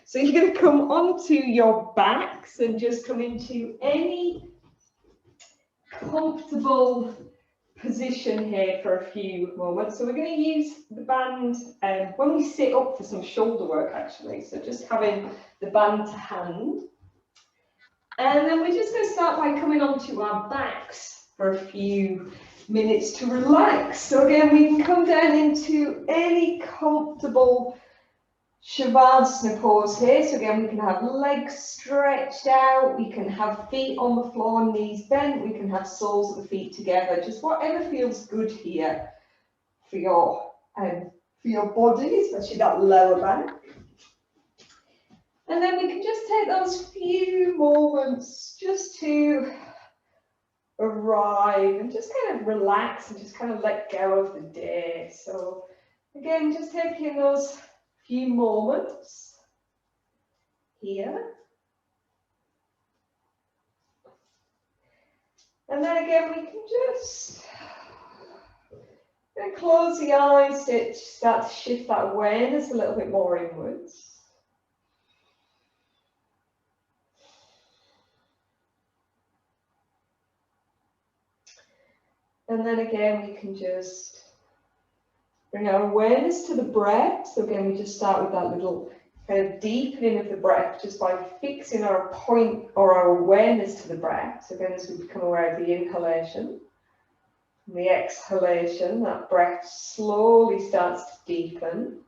So you're going to come onto your backs and just come into any comfortable position here for a few moments. So we're going to use the band when we sit up for some shoulder work actually. So just having the band to hand. And then we're just going to start by coming onto our backs for a few minutes to relax. So again, we can come down into any comfortable Shavasana pose here. So again, we can have legs stretched out, we can have feet on the floor, knees bent, we can have soles of the feet together, just whatever feels good here for your body, especially that lower back. And then we can just take those few moments just to arrive and just kind of relax and just kind of let go of the day. So again, just taking those few moments here. And then again, we can just close the eyes, start to shift that awareness a little bit more inwards. And then again, we can just bring our awareness to the breath. So again, we just start with that little kind of deepening of the breath just by fixing our point or our awareness to the breath. So again, as we become aware of the inhalation and the exhalation, that breath slowly starts to deepen.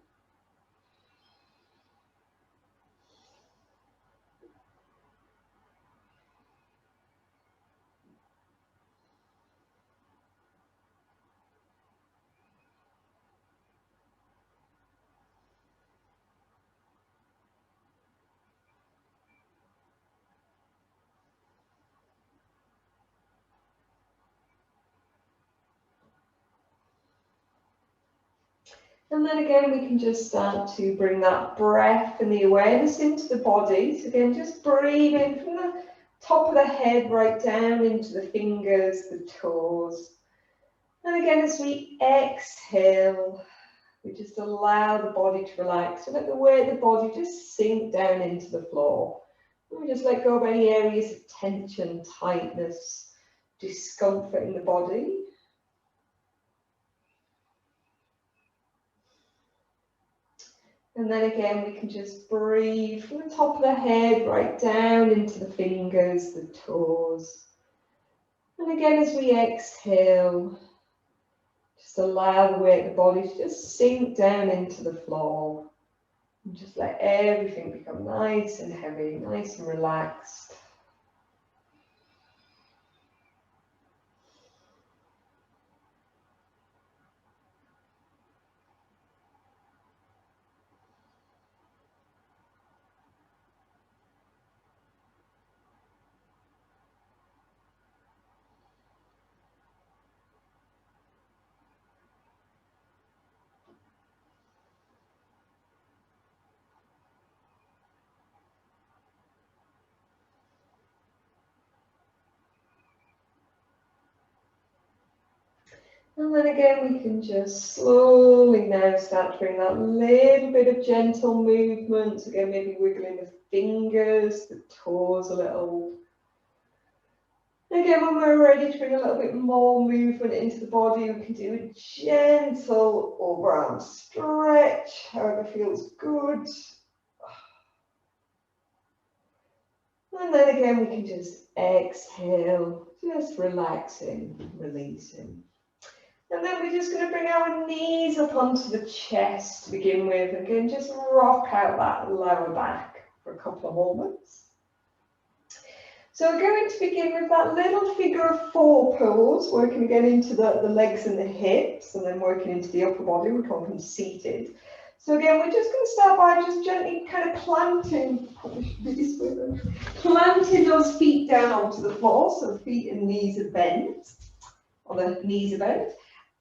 And then again, we can just start to bring that breath and the awareness into the body. So again, just breathing from the top of the head right down into the fingers, the toes. And again, as we exhale, we just allow the body to relax. So let the weight of the body just sink down into the floor. And we just let go of any areas of tension, tightness, discomfort in the body. And then again, we can just breathe from the top of the head right down into the fingers, the toes. And again, as we exhale, just allow the weight of the body to just sink down into the floor. And just let everything become nice and heavy, nice and relaxed. And then again, we can just slowly now start to bring that little bit of gentle movement. So again, maybe wiggling the fingers, the toes a little. Again, when we're ready to bring a little bit more movement into the body, we can do a gentle overarm stretch, however feels good. And then again, we can just exhale, just relaxing, releasing. And then we're just going to bring our knees up onto the chest to begin with. Again, just rock out that lower back for a couple of moments. So we're going to begin with that little figure of four pose, working again into the legs and the hips, and then working into the upper body. We're talking seated. So again, we're just going to start by just gently kind of planting those feet down onto the floor. So the feet and knees are bent, or the knees are bent.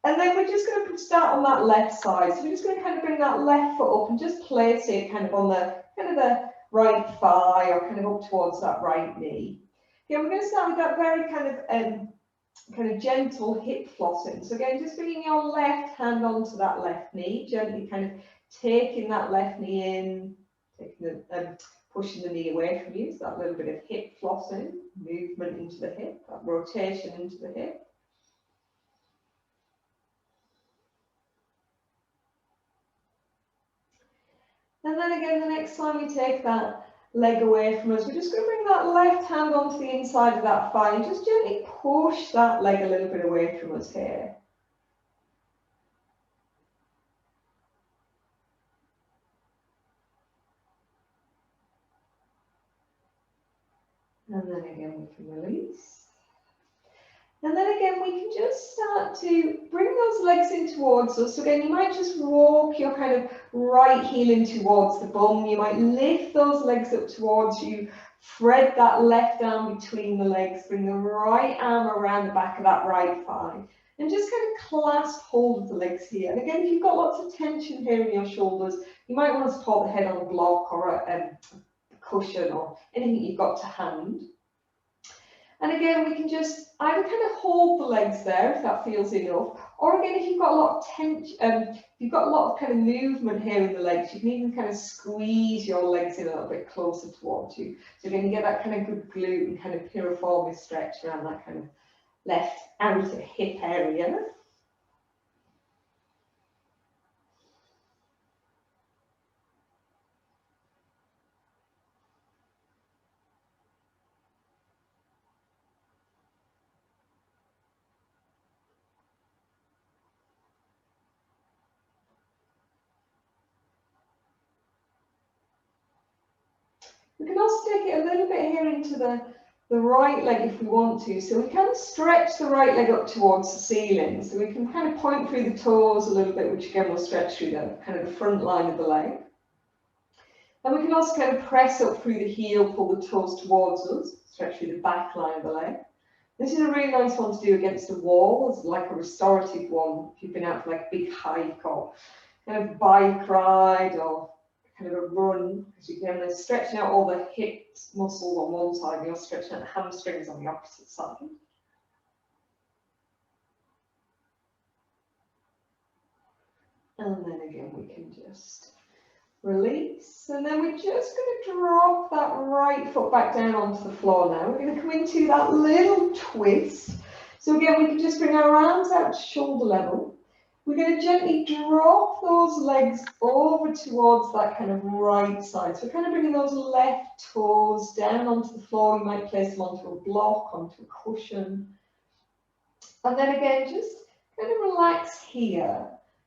And then we're just going to start on that left side. So we're just going to kind of bring that left foot up and just place it kind of on the right thigh or kind of up towards that right knee. Okay, we're going to start with that very kind of gentle hip flossing. So again, just bringing your left hand onto that left knee, gently kind of taking that left knee in, taking the, pushing the knee away from you, so that little bit of hip flossing, movement into the hip, that rotation into the hip. And then again, the next time we take that leg away from us, we're just going to bring that left hand onto the inside of that thigh and just gently push that leg a little bit away from us here. And then again, we can release. And then again, we can just start to bring those legs in towards us. So again, you might just walk your kind of right heel in towards the bum. You might lift those legs up towards you, thread that left arm between the legs, bring the right arm around the back of that right thigh, and just kind of clasp hold of the legs here. And again, if you've got lots of tension here in your shoulders, you might want to support the head on a block or a cushion or anything you've got to hand. And again, we can just either kind of hold the legs there if that feels enough, or again, if you've got a lot of tension, if you've got a lot of kind of movement here in the legs, you can even kind of squeeze your legs in a little bit closer towards you. So again, you get that kind of good glute and kind of piriformis stretch around that kind of left outer hip area. We can also take it a little bit here into the right leg if we want to. So we can stretch the right leg up towards the ceiling. So we can kind of point through the toes a little bit, which again will stretch through the kind of the front line of the leg. And we can also kind of press up through the heel, pull the toes towards us, stretch through the back line of the leg. This is a really nice one to do against the wall. It's like a restorative one if you've been out for like a big hike or kind of bike ride or kind of a run, because you can stretching out all the hip muscles on one side and you're stretching out the hamstrings on the opposite side. And then again, we can just release. And then we're just going to drop that right foot back down onto the floor now. We're going to come into that little twist. So again, we can just bring our arms out to shoulder level. We're going to gently drop those legs over towards that kind of right side. So we're kind of bringing those left toes down onto the floor. You might place them onto a block, onto a cushion. And then again, just kind of relax here.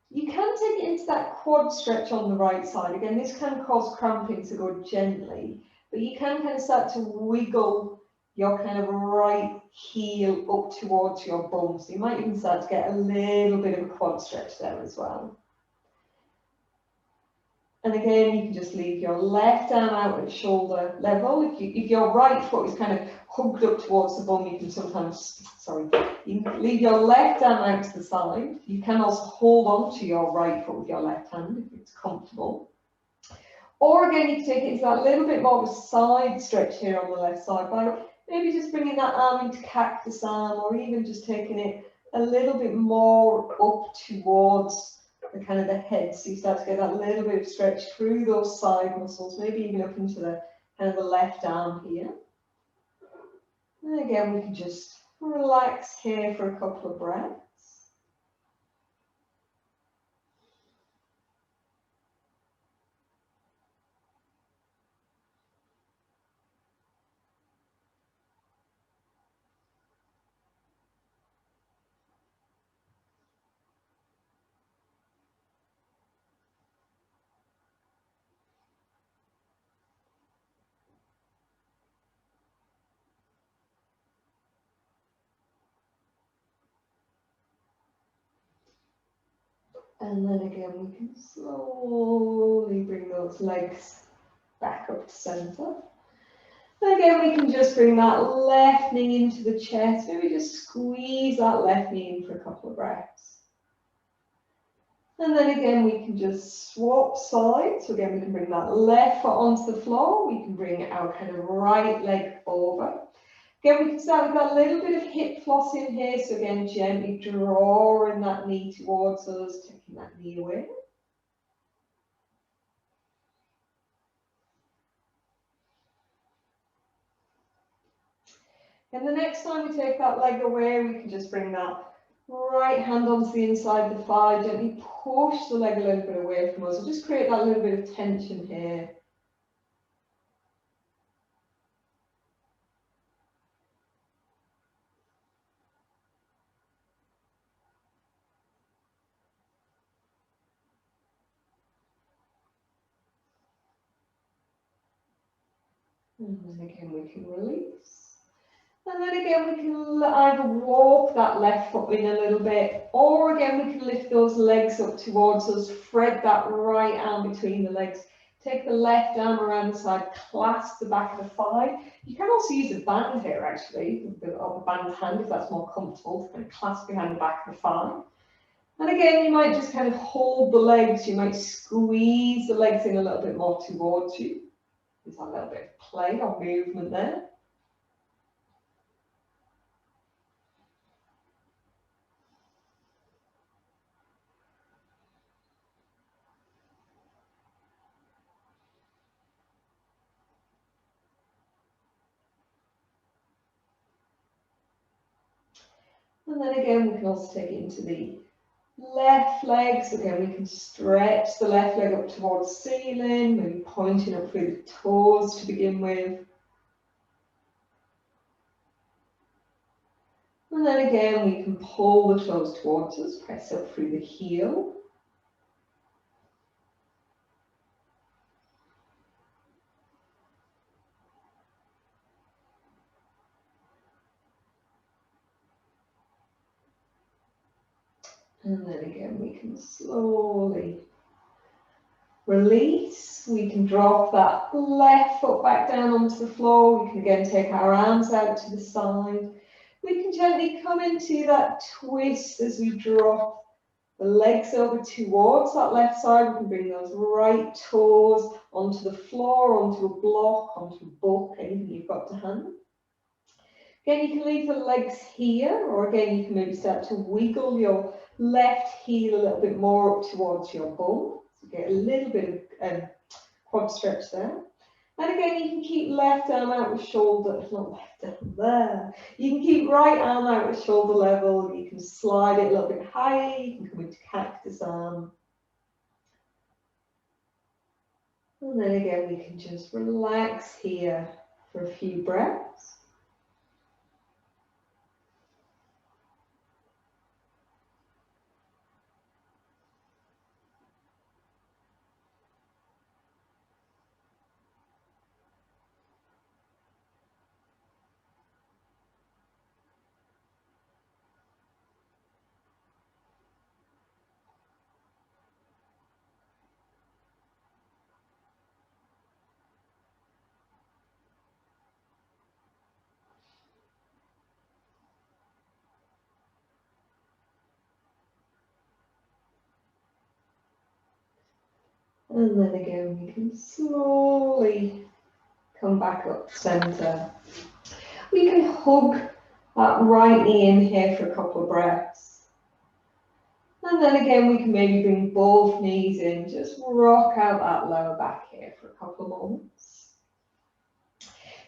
You can take it into that quad stretch on the right side. Again, this can cause cramping, so go gently. But you can kind of start to wiggle your kind of right heel up towards your bum. So you might even start to get a little bit of a quad stretch there as well. And again, you can just leave your left arm out at shoulder level. If your right foot is kind of hugged up towards the bum, you can sometimes, you can leave your left arm out to the side. You can also hold on to your right foot with your left hand if it's comfortable. Or again, you can take it into that little bit more of a side stretch here on the left side by maybe just bringing that arm into cactus arm, or even just taking it a little bit more up towards the kind of the head, so you start to get that little bit of stretch through those side muscles, maybe even up into the kind of the left arm here. And again, we can just relax here for a couple of breaths. And then again, we can slowly bring those legs back up to center. And again, we can just bring that left knee into the chest. Maybe just squeeze that left knee in for a couple of breaths. And then again, we can just swap sides. So again, we can bring that left foot onto the floor. We can bring our kind of right leg over. Again, we can start with that little bit of hip floss in here. So again, gently drawing that knee towards us, taking that knee away. And the next time we take that leg away, we can just bring that right hand onto the inside of the thigh, gently push the leg a little bit away from us. So just create that little bit of tension here. And then again, we can release. And then again, we can either walk that left foot in a little bit, or again, we can lift those legs up towards us, thread that right arm between the legs, take the left arm around the side, clasp the back of the thigh. You can also use a band here, actually, or a band hand if that's more comfortable, to kind of clasp behind the back of the thigh. And again, you might just kind of hold the legs, you might squeeze the legs in a little bit more towards you. There's a little bit of play or movement there. And then again, we can also take it into the left leg. So again, we can stretch the left leg up towards the ceiling, maybe pointing up through the toes to begin with. And then again, we can pull the toes towards us, press up through the heel. And then again, we can slowly release. We can drop that left foot back down onto the floor. We can again take our arms out to the side. We can gently come into that twist as we drop the legs over towards that left side. We can bring those right toes onto the floor, onto a block, onto a book, anything you've got to hand. Again, you can leave the legs here, or again, you can maybe start to wiggle your left heel a little bit more up towards your bum. So get a little bit of quad stretch there. And again, you can keep left arm out with shoulder, not left arm there. You can keep right arm out with shoulder level. You can slide it a little bit higher. You can come into cactus arm. And then again, we can just relax here for a few breaths. And then again, we can slowly come back up center. We can hug that right knee in here for a couple of breaths. And then again, we can maybe bring both knees in, just rock out that lower back here for a couple of moments.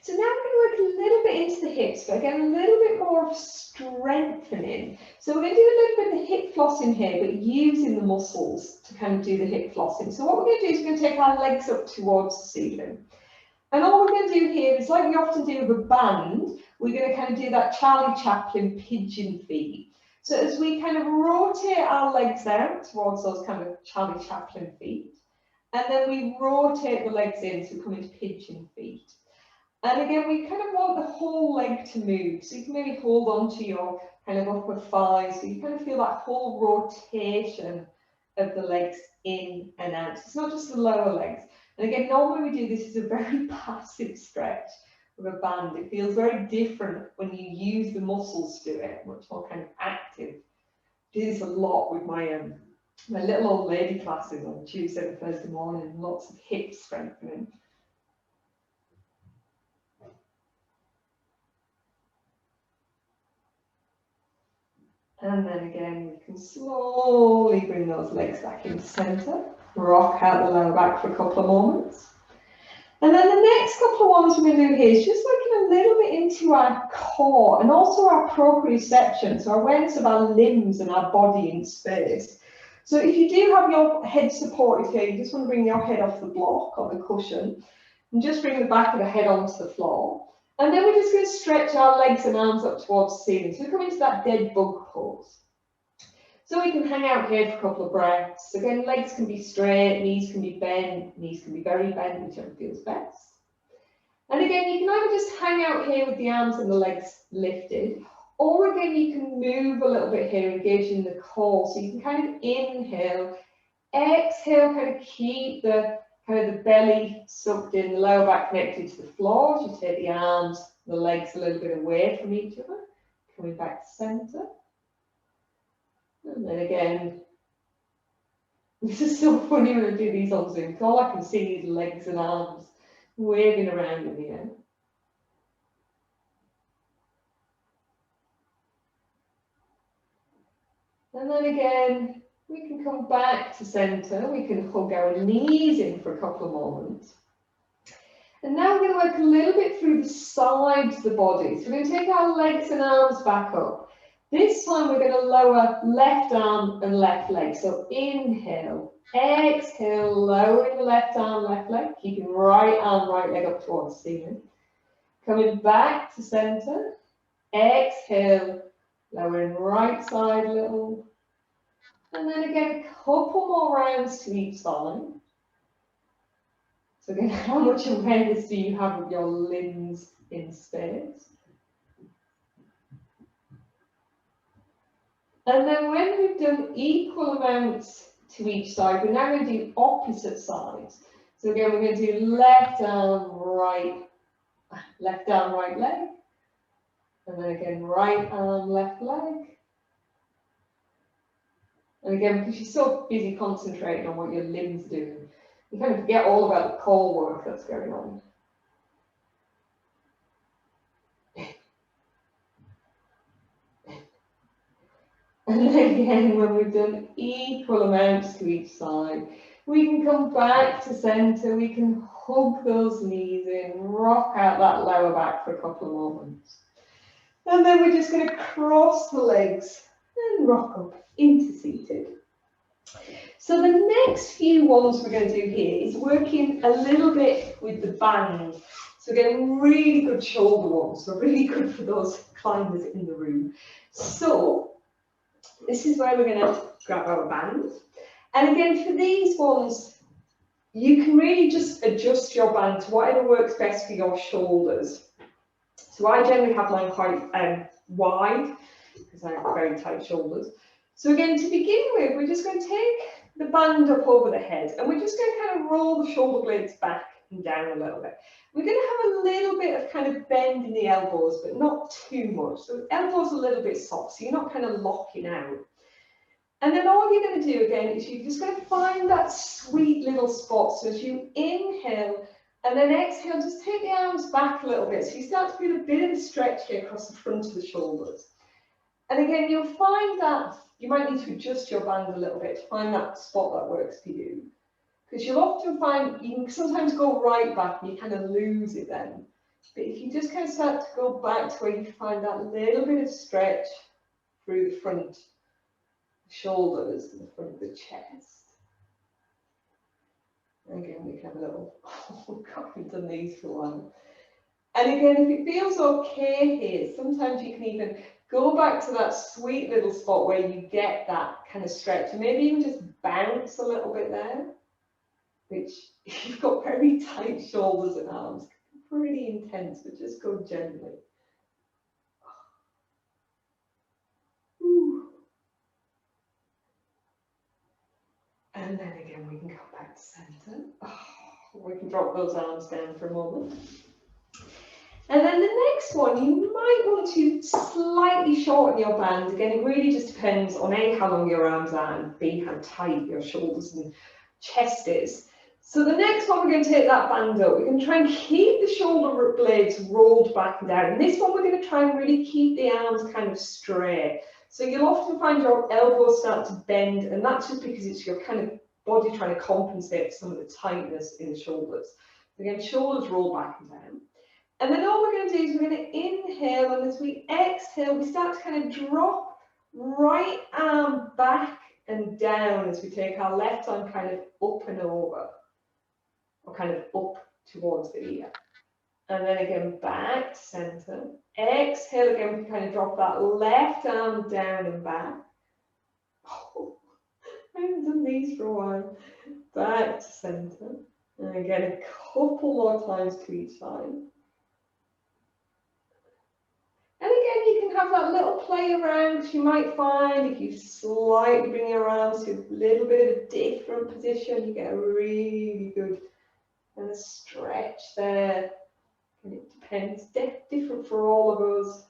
So now we're going to work a little bit into the hips, but again, a little bit more of strengthening. So we're going to do a little bit of hip flossing here, but using the muscles to kind of do the hip flossing. So what we're going to do is we're going to take our legs up towards the ceiling. And all we're going to do here is, like we often do with a band, we're going to kind of do that Charlie Chaplin pigeon feet. So as we kind of rotate our legs out towards those kind of Charlie Chaplin feet, and then we rotate the legs in, so we come into pigeon feet. And again, we kind of want the whole leg to move. So you can maybe hold on to your kind of upper thigh, so you kind of feel that whole rotation of the legs in and out. So it's not just the lower legs. And again, normally we do this as a very passive stretch of a band. It feels very different when you use the muscles to do it, much more kind of active. I do this a lot with my little old lady classes on Tuesday and Thursday morning, lots of hip strengthening. And then again, we can slowly bring those legs back into center. Rock out the lower back for a couple of moments. And then the next couple of ones we're going to do here is just working a little bit into our core and also our proprioception, so awareness of our limbs and our body in space. So if you do have your head supported here, you just want to bring your head off the block or the cushion and just bring the back of the head onto the floor. And then we're just going to stretch our legs and arms up towards the ceiling. So we come into that dead bug pose. So we can hang out here for a couple of breaths. Again, legs can be straight, knees can be bent, knees can be very bent, whichever feels best. And again, you can either just hang out here with the arms and the legs lifted, or again, you can move a little bit here, engaging the core. So you can kind of inhale, exhale, kind of keep the belly sucked in, the lower back connected to the floor. As you take the arms, the legs a little bit away from each other, coming back to center. And then again, this is so funny when I do these on Zoom, because all I can see is legs and arms waving around in the air. And then again, we can come back to center. We can hug our knees in for a couple of moments. And now we're going to work a little bit through the sides of the body. So we're going to take our legs and arms back up. This time we're going to lower left arm and left leg. So inhale, exhale, lowering the left arm, left leg, keeping right arm, right leg up towards the ceiling. Coming back to center, exhale, lowering right side a little. And then again, a couple more rounds to each side. So again, how much awareness do you have of your limbs in space? And then when we've done equal amounts to each side, we're now going to do opposite sides. So again, we're going to do left arm, right leg. And then again, right arm, left leg. And again, because you're so busy concentrating on what your limbs do, you kind of forget all about the core work that's going on. And then again, when we've done equal amounts to each side, we can come back to center, we can hug those knees in, rock out that lower back for a couple of moments. And then we're just going to cross the legs and rock up into seated. So the next few ones we're going to do here is working a little bit with the band. So getting really good shoulder ones, so really good for those climbers in the room. So this is where we're going to grab our band. And again, for these ones, you can really just adjust your band to whatever works best for your shoulders. So I generally have mine quite wide, because I have very tight shoulders. So again, to begin with, we're just going to take the band up over the head, and we're just going to kind of roll the shoulder blades back and down a little bit. We're going to have a little bit of kind of bend in the elbows, but not too much. So the elbows are a little bit soft, so you're not kind of locking out. And then all you're going to do again is you're just going to find that sweet little spot. So as you inhale and then exhale, just take the arms back a little bit. So you start to feel a bit of a stretch here across the front of the shoulders. And again, you'll find that you might need to adjust your band a little bit to find that spot that works for you. Because you'll often find you can sometimes go right back and you kind of lose it then. But if you just kind of start to go back to where you find that little bit of stretch through the front shoulders and the front of the chest. And again, we can have a little, oh God, we've done these for a while. And again, if it feels okay here, sometimes you can even go back to that sweet little spot where you get that kind of stretch, and maybe even just bounce a little bit there, which if you've got very tight shoulders and arms, pretty intense, but just go gently. And then again, we can go back to center. Oh, we can drop those arms down for a moment. And then the next one, you might want to slightly shorten your band. Again, it really just depends on A, how long your arms are, and B, how tight your shoulders and chest is. So the next one, we're going to take that band up. We're going to try and keep the shoulder blades rolled back and down. And this one, we're going to try and really keep the arms kind of straight. So you'll often find your elbows start to bend, and that's just because it's your kind of body trying to compensate for some of the tightness in the shoulders. Again, shoulders roll back and down. And then all we're going to do is we're going to inhale, and as we exhale, we start to kind of drop right arm back and down as we take our left arm kind of up and over, or kind of up towards the ear. And then again, back to center. Exhale again, we kind of drop that left arm down and back. Oh, I haven't done these for a while. Back to center. And again, a couple more times to each side. And again, you can have that little play around, because you might find if you slightly bring your arms to a little bit of a different position, you get a really good kind of stretch there. And it depends, different for all of us.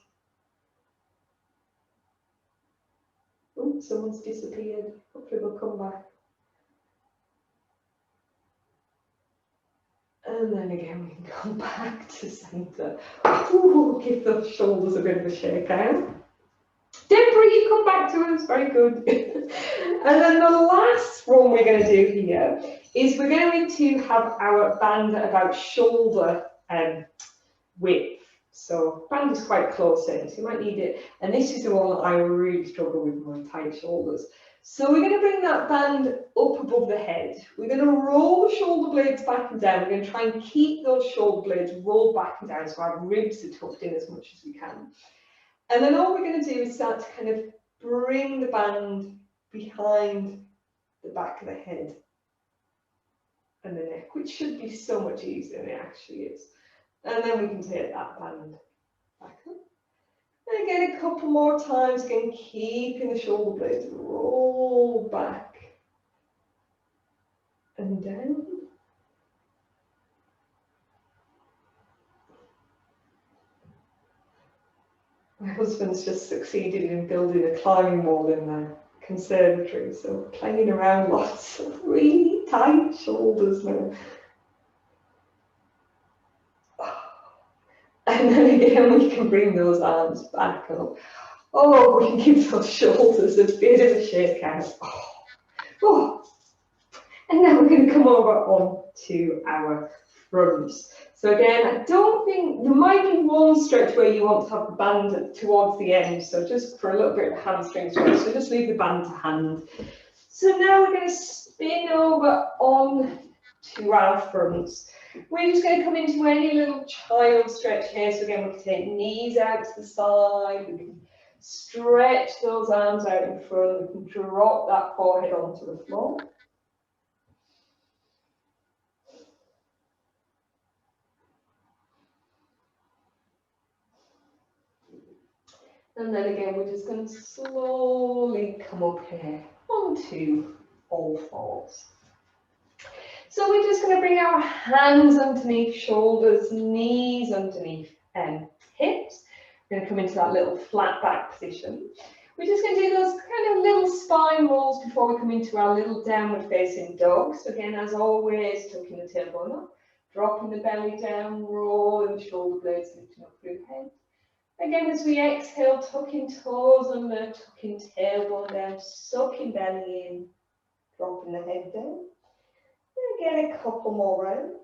Oh, someone's disappeared. Hopefully they'll come back. And then again, we can come back to center. Ooh, give those shoulders a bit of a shake out. Deborah, you come back to us, very good. And then the last one we're going to do here is we're going to have our band at about shoulder width. So band is quite close in, so you might need it. And this is the one that I really struggle with my tight shoulders. So we're going to bring that band up above the head. We're going to roll the shoulder blades back and down. We're going to try and keep those shoulder blades rolled back and down so our ribs are tucked in as much as we can. And then all we're going to do is start to kind of bring the band behind the back of the head and the neck, which should be so much easier than it actually is. And then we can take that band back up. And again, a couple more times, again, keeping the shoulder blades roll back and down. My husband's just succeeded in building a climbing wall in the conservatory, so playing around lots of really tight shoulders now. And then again, we can bring those arms back up. Oh, we can give those shoulders a bit of a shake out. Oh. And now we're going to come over on to our fronts. So again, I don't think, there might be one stretch where you want to have the band towards the end. So just for a little bit of hamstring stretch, so just leave the band to hand. So now we're going to spin over on to our fronts. We're just going to come into any little child stretch here. So again, we can take knees out to the side. We can stretch those arms out in front. We can drop that forehead onto the floor. And then again, we're just going to slowly come up here onto all fours. So we're just going to bring our hands underneath shoulders, knees underneath hips. We're going to come into that little flat back position. We're just going to do those kind of little spine rolls before we come into our little downward facing dog. So again, as always, tucking the tailbone up, dropping the belly down, rolling the shoulder blades, lifting up through the head. Again, as we exhale, tucking toes under, tucking tailbone down, sucking belly in, dropping the head down. And again, a couple more rounds.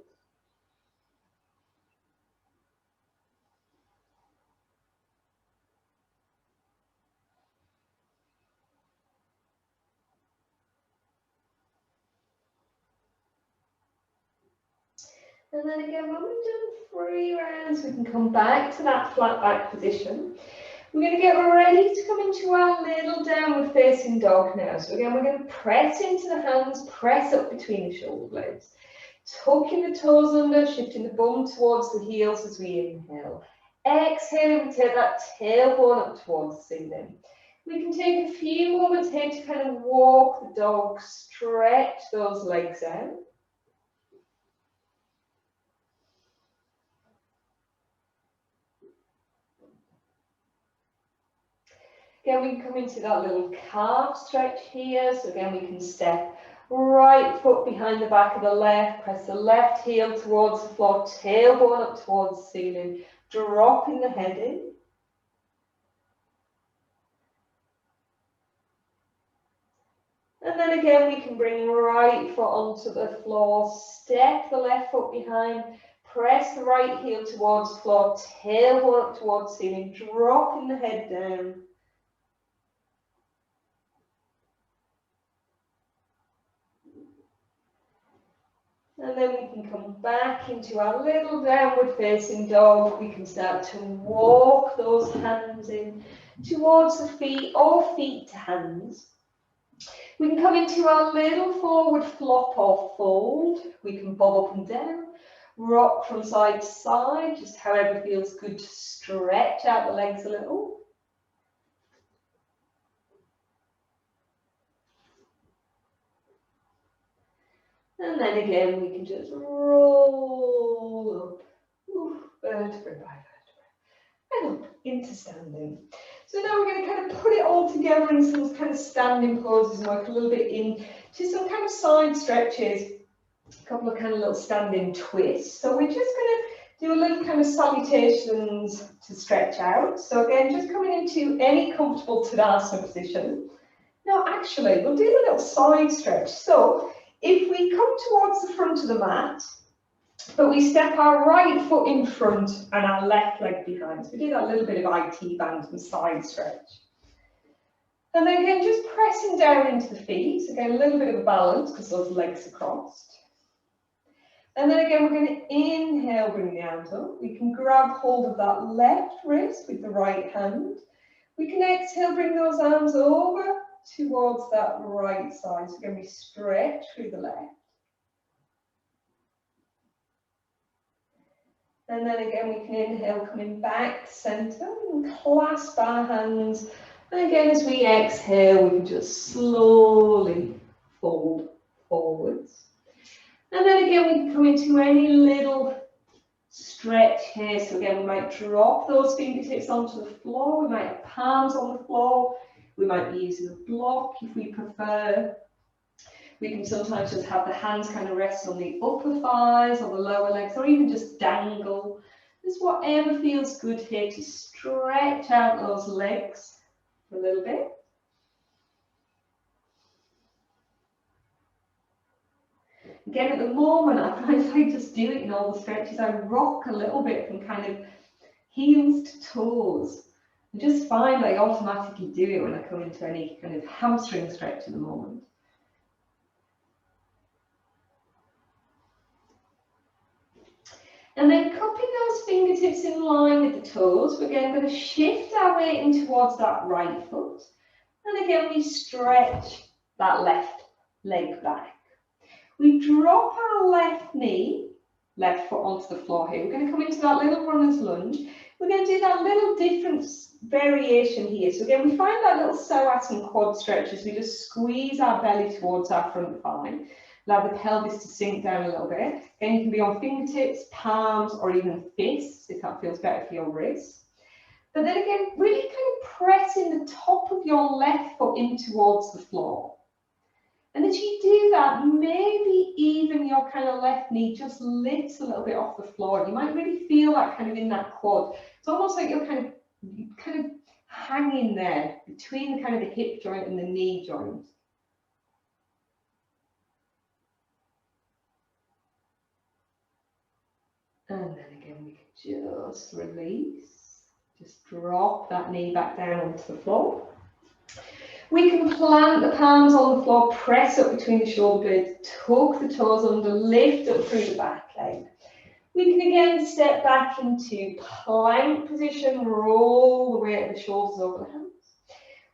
And then again, when we've done 3 rounds, we can come back to that flat back position. We're going to get ready to come into our little downward facing dog now. So again, we're going to press into the hands, press up between the shoulder blades. Tucking the toes under, shifting the bum towards the heels as we inhale. Exhaling, we take that tailbone up towards the ceiling. We can take a few moments here to kind of walk the dog, stretch those legs out. Again, we can come into that little calf stretch here. So again, we can step right foot behind the back of the left, press the left heel towards the floor, tailbone up towards the ceiling, dropping the head in. And And then again, we can bring right foot onto the floor, step the left foot behind, press the right heel towards the floor, tailbone up towards the ceiling, dropping the head down. And then we can come back into our little downward facing dog. We can start to walk those hands in towards the feet or feet to hands. We can come into our little forward flop or fold. We can bob up and down, rock from side to side, just however feels good to stretch out the legs a little. And then again, we can just roll up, vertebrae by vertebrae, and up into standing. So now we're going to kind of put it all together in some kind of standing poses and work a little bit into some kind of side stretches, a couple of kind of little standing twists. So we're just going to do a little kind of salutations to stretch out. So again, just coming into any comfortable Tadasana position. Now actually, we'll do a little side stretch. So if we come towards the front of the mat, but we step our right foot in front and our left leg behind. So we do that little bit of IT band and side stretch. And then again, just pressing down into the feet. So again, a little bit of a balance because those legs are crossed. And then again, we're going to inhale, bring the arms up. We can grab hold of that left wrist with the right hand. We can exhale, bring those arms over towards that right side. So again, we stretch through the left. And then again, we can inhale, coming back to center and clasp our hands. And again, as we exhale, we can just slowly fold forwards. And then again, we can come into any little stretch here. So again, we might drop those fingertips onto the floor. We might have palms on the floor. We might be using a block if we prefer. We can sometimes just have the hands kind of rest on the upper thighs or the lower legs, or even just dangle. Just whatever feels good here to stretch out those legs for a little bit. Again, at the moment, I find I just do it in all the stretches. I rock a little bit from kind of heels to toes. I just find I automatically do it when I come into any kind of hamstring stretch at the moment. And then cupping those fingertips in line with the toes, we're again going to shift our weight in towards that right foot. And again, we stretch that left leg back. We drop our left knee, left foot onto the floor here. We're going to come into that little runner's lunge. We're going to do that little different variation here. So again, we find that little psoas and quad stretch as we just squeeze our belly towards our front thigh. Allow the pelvis to sink down a little bit. Again, you can be on fingertips, palms, or even fists if that feels better for your wrists. But then again, really kind of pressing the top of your left foot in towards the floor. And as you do that, maybe even your kind of left knee just lifts a little bit off the floor. You might really feel that kind of in that quad. It's almost like you're kind of hanging there between the kind of the hip joint and the knee joint. And then again, we can just release. Just drop that knee back down onto the floor. We can plant the palms on the floor, press up between the shoulder blades, tuck the toes under, lift up through the back leg. We can again step back into plank position, roll the weight of the shoulders over the hands.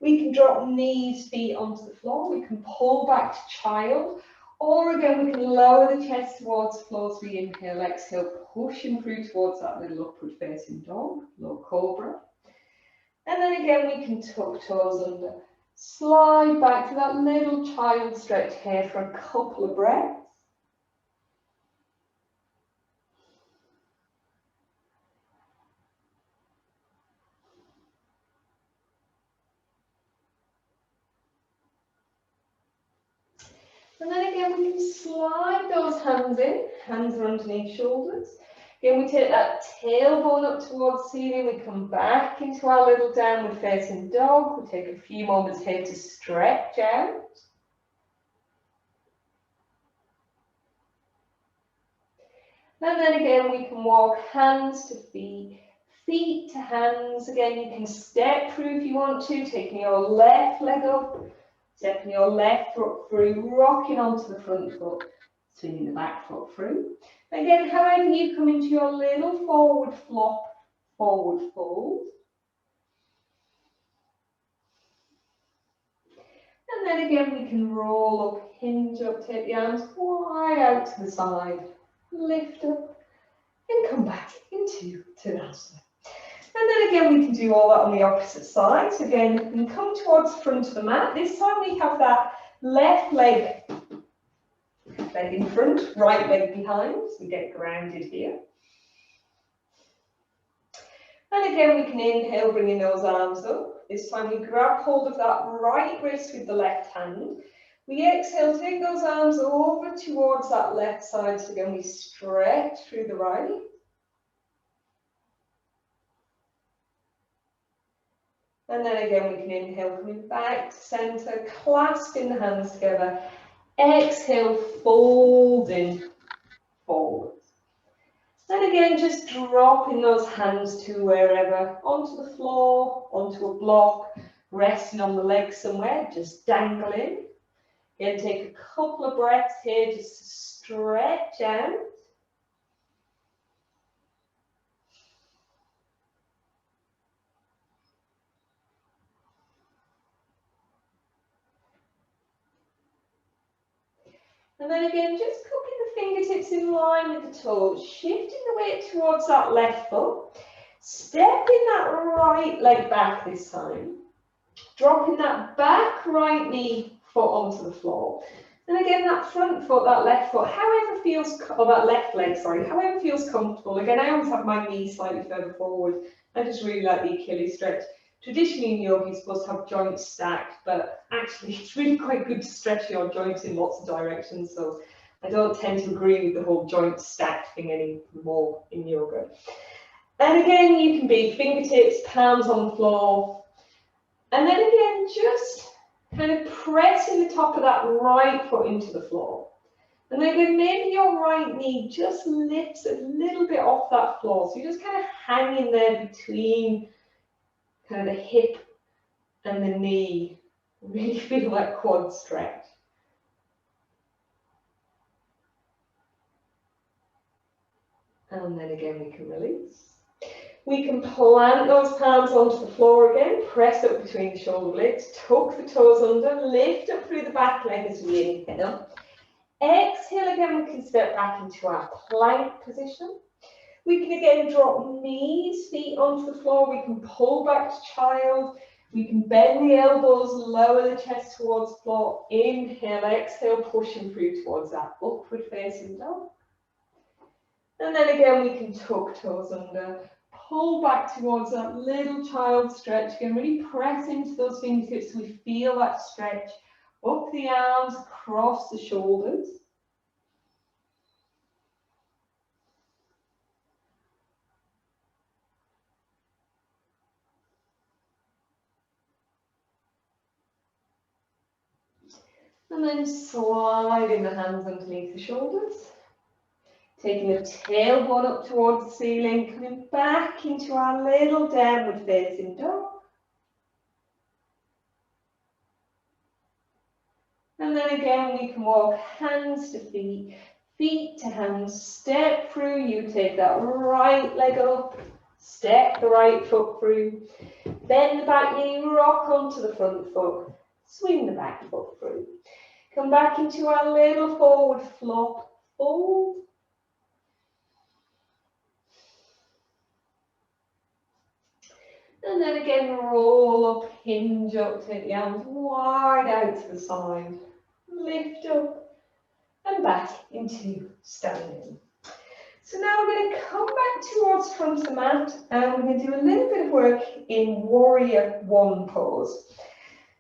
We can drop knees, feet onto the floor. We can pull back to child. Or again, we can lower the chest towards the floor as we inhale, exhale, pushing through towards that little upward facing dog, low cobra. And then again, we can tuck toes under. Slide back to that little child stretch here for a couple of breaths. And then again, we can slide those hands in. Hands are underneath shoulders. Again, we take that tailbone up towards the ceiling. We come back into our little downward facing dog. We take a few moments here to stretch out. And then again, we can walk hands to feet, feet to hands. Again, you can step through if you want to, taking your left leg up, stepping your left foot through, rocking onto the front foot, swinging the back foot through. Again, however you come into your little forward flop, forward fold. And then again, we can roll up, hinge up, take the arms wide out to the side, lift up, and come back into Tadasana. And then again, we can do all that on the opposite side. So again, we can come towards the front of the mat. This time we have that left leg in front, right leg behind. So we get grounded here. And again, we can inhale, bringing those arms up. This time we grab hold of that right wrist with the left hand. We exhale, take those arms over towards that left side. So again, we stretch through the right. And then again, we can inhale, coming back to center, clasping the hands together. Exhale, folding forward. And again, just dropping those hands to wherever, onto the floor, onto a block, resting on the legs somewhere, just dangling. Again, take a couple of breaths here, just to stretch out. And then again, just cooking the fingertips in line with the toes, shifting the weight towards that left foot, stepping that right leg back this time, dropping that back right knee foot onto the floor. And again, that front foot, that left foot, however feels, or that left leg, sorry, however feels comfortable. Again, I always have my knee slightly further forward. I just really like the Achilles stretch. Traditionally in yoga, you're supposed to have joints stacked, but actually it's really quite good to stretch your joints in lots of directions. So I don't tend to agree with the whole joint stacked thing anymore in yoga. And again, you can be fingertips, palms on the floor. And then again, just kind of pressing the top of that right foot into the floor. And then again, maybe your right knee just lifts a little bit off that floor. So you're just kind of hanging there between kind of the hip and the knee. Really feel that quad stretch. And then again, we can release. We can plant those palms onto the floor again, press up between the shoulder blades, tuck the toes under, lift up through the back leg as we inhale. Exhale again, we can step back into our plank position. We can again drop knees, feet onto the floor. We can pull back to child. We can bend the elbows, lower the chest towards the floor. Inhale, exhale, pushing through towards that upward facing dog. And then again, we can tuck toes under, pull back towards that little child stretch. Again, really press into those fingertips so we feel that stretch. Up the arms, across the shoulders. And then sliding the hands underneath the shoulders. Taking the tailbone up towards the ceiling, coming back into our little downward facing dog. And then again, we can walk hands to feet, feet to hands, step through. You take that right leg up, step the right foot through, bend the back knee, rock onto the front foot, swing the back foot through. Come back into our little forward flop, fold. And then again, roll up, hinge up, take the arms wide out to the side. Lift up and back into standing. So now we're going to come back towards the front of the mat and we're going to do a little bit of work in Warrior One pose.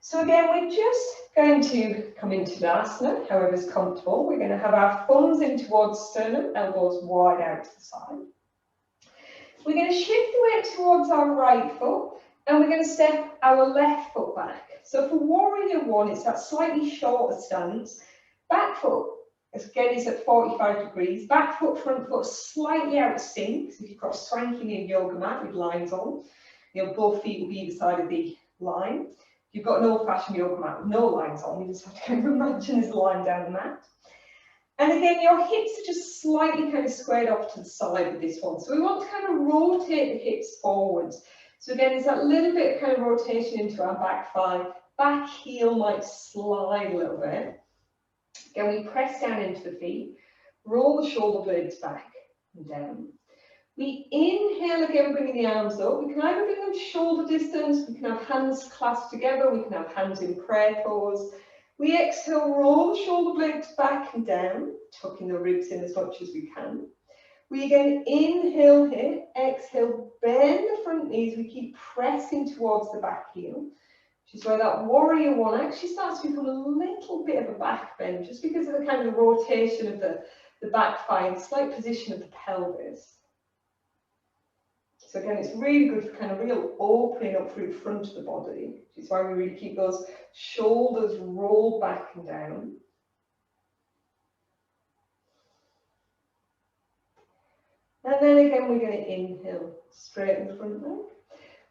So again, we're just going to come into Tadasana, however is comfortable. We're going to have our thumbs in towards sternum, elbows wide out to the side. We're going to shift the weight towards our right foot and we're going to step our left foot back. So for Warrior One, it's that slightly shorter stance. Back foot Again, is at 45 degrees. Back foot, front foot slightly out of sync. So if you've got a swanky new yoga mat with lines on, both feet will be either side of the line. If you've got an old-fashioned yoga mat with no lines on, you just have to kind of imagine there's a line down the mat. And again, your hips are just slightly kind of squared off to the side with this one. So we want to kind of rotate the hips forwards. So again, there's that little bit of kind of rotation into our back thigh. Back heel might slide a little bit. Again, we press down into the feet, roll the shoulder blades back and down. We inhale again, bringing the arms up. We can either bring them shoulder distance, we can have hands clasped together, we can have hands in prayer pose. We exhale, roll the shoulder blades back and down, tucking the ribs in as much as we can. We again inhale here, exhale, bend the front knees. We keep pressing towards the back heel, which is where that warrior one actually starts to become a little bit of a back bend, just because of the kind of rotation of the back thigh and slight position of the pelvis. So again, it's really good for kind of real opening up through the front of the body, which is why we really keep those shoulders rolled back and down. And then again, we're going to inhale, straighten the front leg.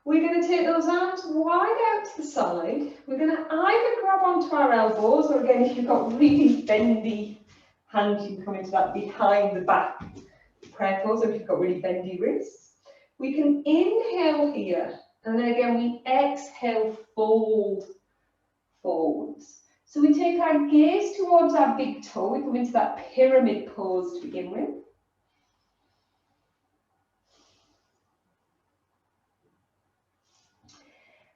We're going to take those arms wide out to the side. We're going to either grab onto our elbows, or again, if you've got really bendy hands, you can come into that behind the back prayer pose, or if you've got really bendy wrists. We can inhale here, and then again, we exhale, fold forwards. So we take our gaze towards our big toe. We come into that pyramid pose to begin with.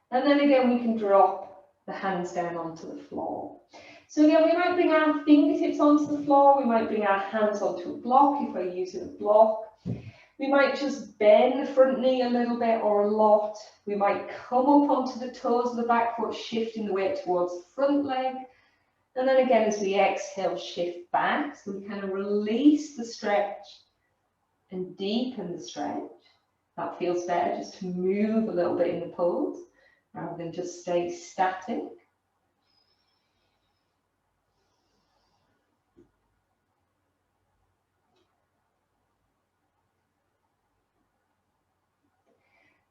And then again, we can drop the hands down onto the floor. So again, we might bring our fingertips onto the floor. We might bring our hands onto a block if we're using a block. We might just bend the front knee a little bit or a lot. We might come up onto the toes of the back foot, shifting the weight towards the front leg. And then again, as we exhale, shift back. So we kind of release the stretch and deepen the stretch. That feels better, just to move a little bit in the pose, rather than just stay static.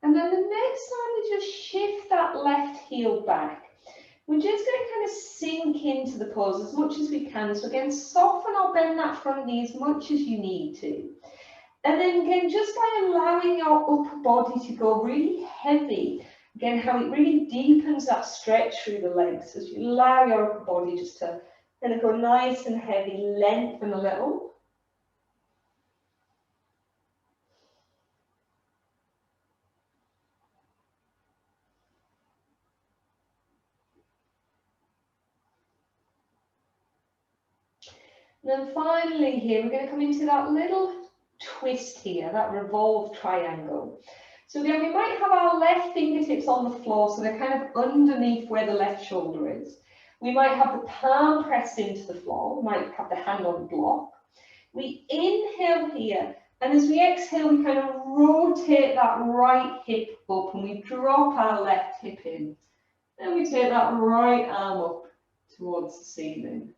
And then the next time we just shift that left heel back, we're just going to kind of sink into the pose as much as we can. So again, soften or bend that front knee as much as you need to. And then again, just by allowing your upper body to go really heavy, again, how it really deepens that stretch through the legs as you allow your upper body just to kind of go nice and heavy, lengthen a little. And then finally here, we're going to come into that little twist here, that revolved triangle. So again, we might have our left fingertips on the floor, so they're kind of underneath where the left shoulder is. We might have the palm pressed into the floor, we might have the hand on the block. We inhale here, and as we exhale, we kind of rotate that right hip up, and we drop our left hip in. Then we take that right arm up towards the ceiling.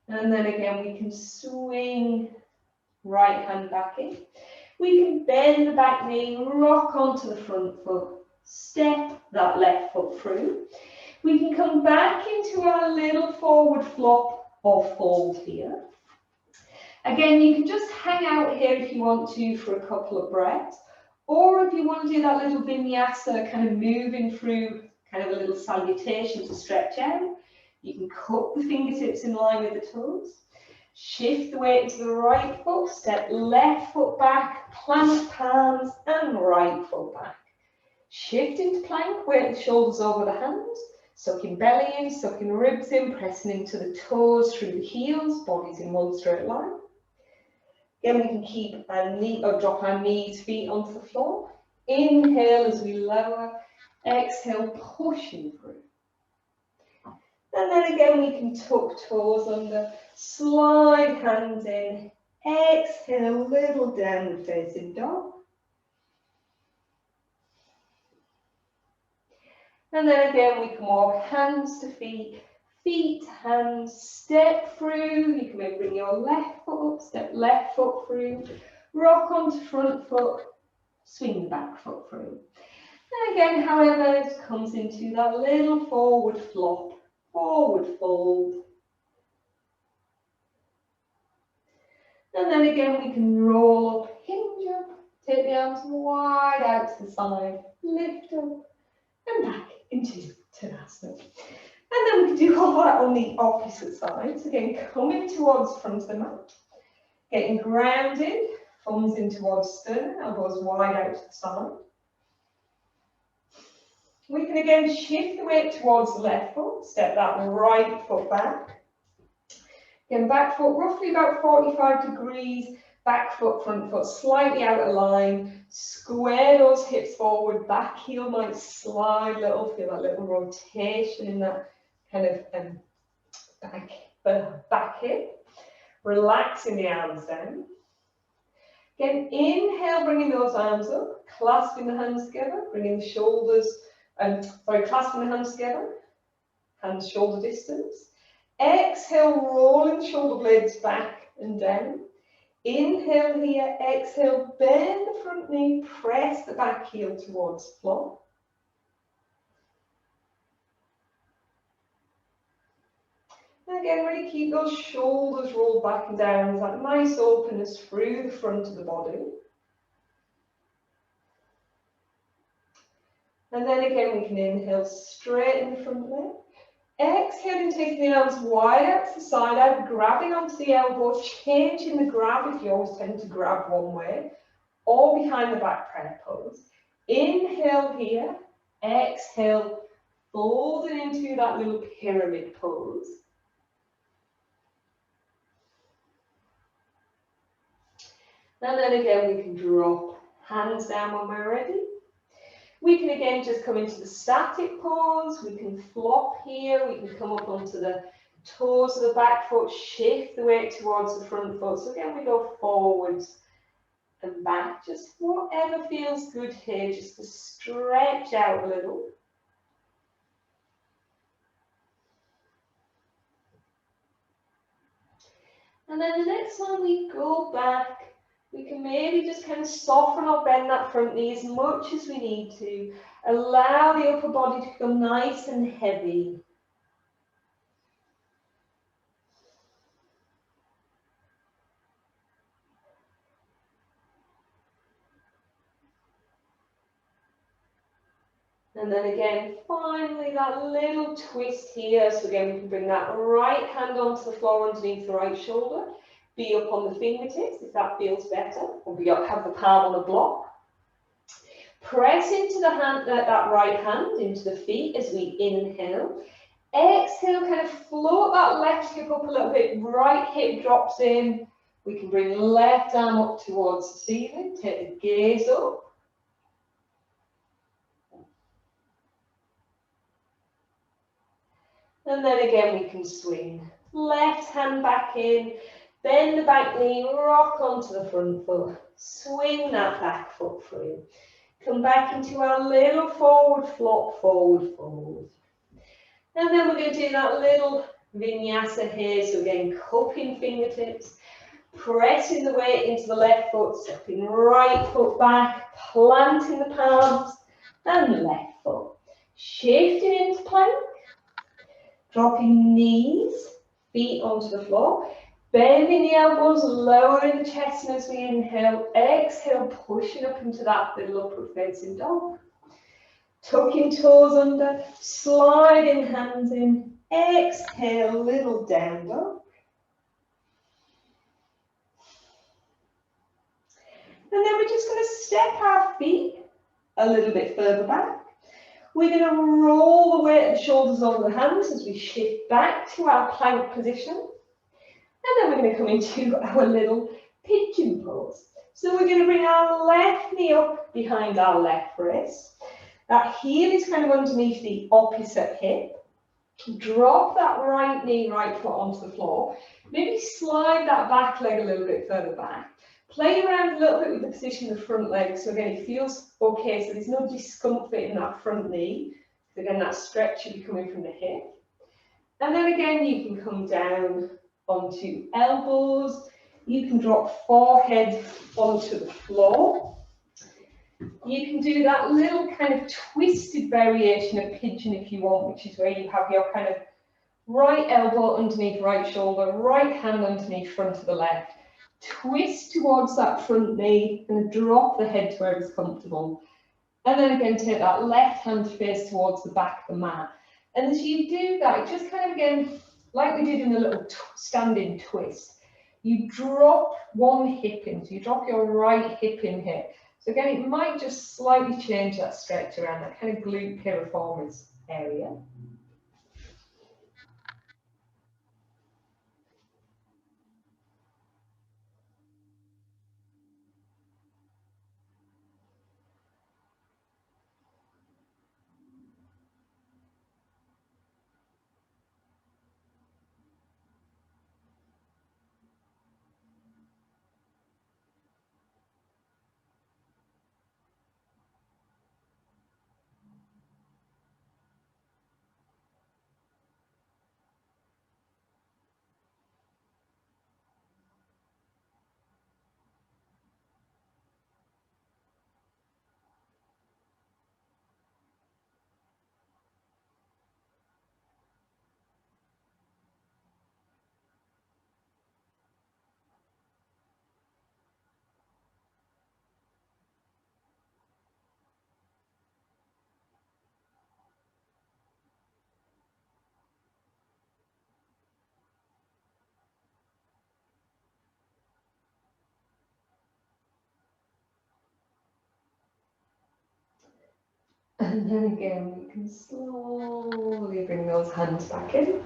And then again, we can swing right hand back in. We can bend the back knee, rock onto the front foot, step that left foot through. We can come back into our little forward flop or fold here. Again, you can just hang out here if you want to for a couple of breaths, or if you want to do that little vinyasa, kind of moving through kind of a little salutation to stretch out. You can cup the fingertips in line with the toes. Shift the weight to the right foot, step left foot back, plant palms, and right foot back. Shift into plank, weight the shoulders over the hands, sucking belly in, sucking ribs in, pressing into the toes through the heels, bodies in one straight line. Again, we can keep our knee or drop our knees, feet onto the floor. Inhale as we lower, exhale, pushing through. And then again, we can tuck toes under, slide hands in, exhale, little downward facing dog, And then again, we can walk hands to feet, feet to hands, step through. You can maybe bring your left foot up, step left foot through, rock onto front foot, swing the back foot through. And again, however, it comes into that little forward flop, forward fold. And then again, we can roll up, hinge up, take the arms wide out to the side, lift up, and back into Tadasana. And then we can do all that on the opposite side. So again, coming towards the front of the mat, getting grounded, thumbs in towards sternum, elbows wide out to the side. We can again shift the weight towards the left foot, step that right foot back. Again, back foot roughly about 45 degrees, back foot, front foot slightly out of line. Square those hips forward, back heel might slide a little, feel that little rotation in that kind of back hip. Relaxing the arms down. Again, inhale, bringing those arms up, clasping the hands together, bringing the shoulders, clasping the hands together, hands shoulder distance. Exhale, rolling the shoulder blades back and down. Inhale here, exhale, bend the front knee, press the back heel towards the floor. And again, really keep those shoulders rolled back and down, that nice openness through the front of the body. And then again, we can inhale, straighten the front leg. Exhaling, taking the arms wide out to the side, out, grabbing onto the elbow, changing the grab if you always tend to grab one way, or behind the back prayer pose. Inhale here, exhale, folding into that little pyramid pose. And then again, we can drop hands down when we're ready. We can again just come into the static pose. We can flop here. We can come up onto the toes of the back foot, shift the weight towards the front foot. So again, we go forwards and back. Just whatever feels good here, just to stretch out a little. And then the next one, we go back. We can maybe just kind of soften or bend that front knee as much as we need to. Allow the upper body to become nice and heavy. And then again, finally, that little twist here. So again, we can bring that right hand onto the floor underneath the right shoulder. Be up on the fingertips if that feels better, or we have the palm on the block. Press into the hand, that right hand into the feet as we inhale. Exhale, kind of float that left hip up a little bit, right hip drops in. We can bring left arm up towards the ceiling, take the gaze up. And then again, we can swing. Left hand back in. Bend the back knee, rock onto the front foot, swing that back foot through. Come back into our little forward flop, forward fold. And then we're going to do that little vinyasa here. So again, cupping fingertips, pressing the weight into the left foot, stepping right foot back, planting the palms, and left foot. Shifting into plank, dropping knees, feet onto the floor. Bending the elbows, lowering the chest as we inhale. Exhale, pushing up into that little upward facing dog. Tucking toes under, sliding hands in. Exhale, little down dog. And then we're just going to step our feet a little bit further back. We're going to roll the weight of the shoulders over the hands as we shift back to our plank position. And then we're going to come into our little pigeon pose. So we're going to bring our left knee up behind our left wrist. That heel is kind of underneath the opposite hip. Drop that right knee, right foot onto the floor. Maybe slide that back leg a little bit further back. Play around a little bit with the position of the front leg. So again, it feels okay. So there's no discomfort in that front knee. So again, that stretch should be coming from the hip. And then again, you can come down onto elbows. You can drop forehead onto the floor. You can do that little kind of twisted variation of pigeon if you want, which is where you have your kind of right elbow underneath right shoulder, right hand underneath front of the left. Twist towards that front knee and drop the head to where it's comfortable. And then again, take that left hand face towards the back of the mat. And as you do that, just kind of again, like we did in the little standing twist, you drop one hip in. So you drop your right hip in here. So again, it might just slightly change that stretch around that kind of glute piriformis area. And then again, we can slowly bring those hands back in.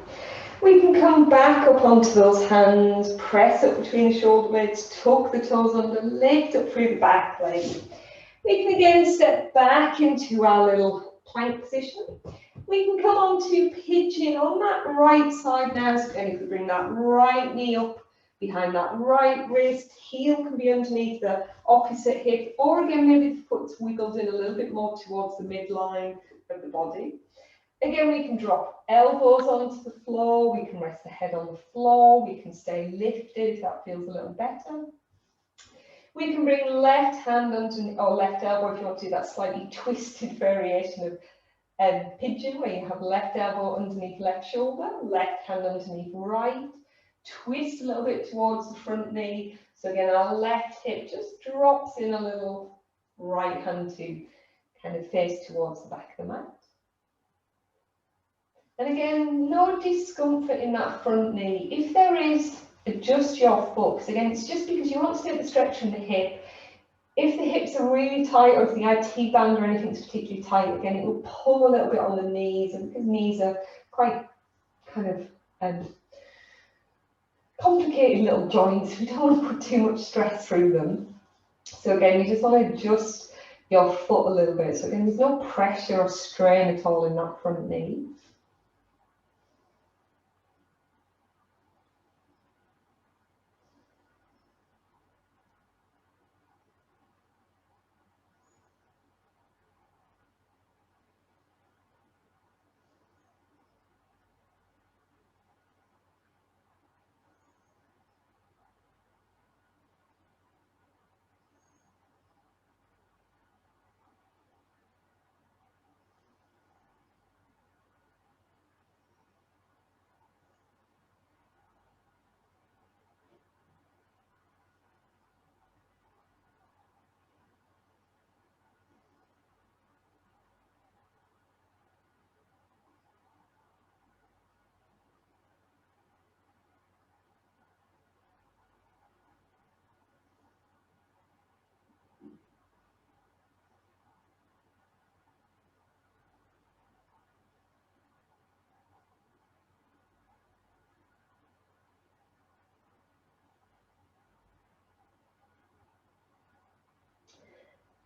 We can come back up onto those hands, press up between the shoulder blades, tuck the toes under, lift up through the back leg. We can again step back into our little plank position. We can come on to pigeon on that right side now. So again, if we bring that right knee up behind that right wrist, heel can be underneath the opposite hip, or again, maybe the foot's wiggled in a little bit more towards the midline of the body. Again, we can drop elbows onto the floor, we can rest the head on the floor, we can stay lifted if that feels a little better. We can bring left hand underneath, or left elbow if you want to do that slightly twisted variation of pigeon, where you have left elbow underneath left shoulder, left hand underneath right, twist a little bit towards the front knee. So again, our left hip just drops in a little, right hand to kind of face towards the back of the mat. And again, no discomfort in that front knee. If there is, adjust your foot. Because again, it's just because you want to get the stretch from the hip. If the hips are really tight, or if the IT band or anything's particularly tight, again, it will pull a little bit on the knees. And because knees are quite kind of complicated little joints, we don't want to put too much stress through them. So again, you just want to adjust your foot a little bit. So again, there's no pressure or strain at all in that front knee.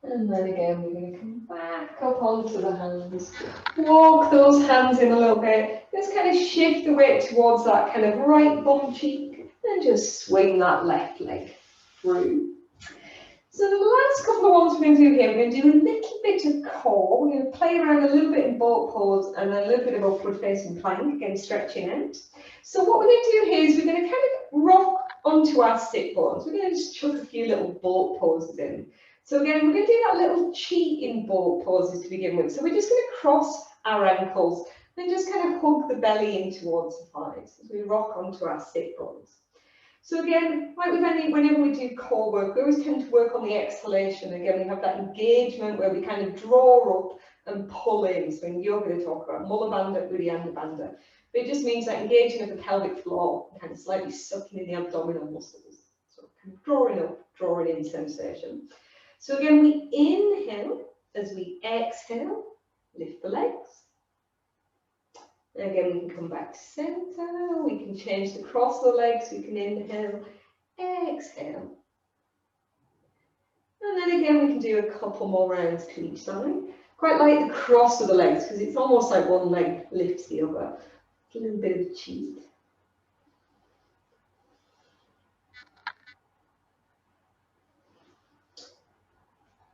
And then again, we're going to come back up onto the hands, walk those hands in a little bit, just kind of shift the weight towards that kind of right bum cheek, and just swing that left leg through. So the last couple of ones we're going to do here, we're going to do a little bit of core. We're going to play around a little bit in boat pose and a little bit of upward facing plank, again stretching out. So what we're going to do here is we're going to kind of rock onto our sit bones. We're going to just chuck a few little boat poses in. So again, we're going to do that little cheating boat poses to begin with. So we're just going to cross our ankles and just kind of hug the belly in towards the thighs as we rock onto our sit bones. So again, like with whenever we do core work, we always tend to work on the exhalation. Again, we have that engagement where we kind of draw up and pull in. So in yoga, they talk about Mula Bandha, Uddiyana Bandha. But it just means that engaging of the pelvic floor, kind of slightly sucking in the abdominal muscles. So kind of drawing up, drawing in sensation. So again, we inhale as we exhale, lift the legs. And again, we can come back to center, we can change the cross of the legs, we can inhale, exhale. And then again, we can do a couple more rounds to each side. Quite like the cross of the legs, because it's almost like one leg lifts the other. A little bit of a cheat.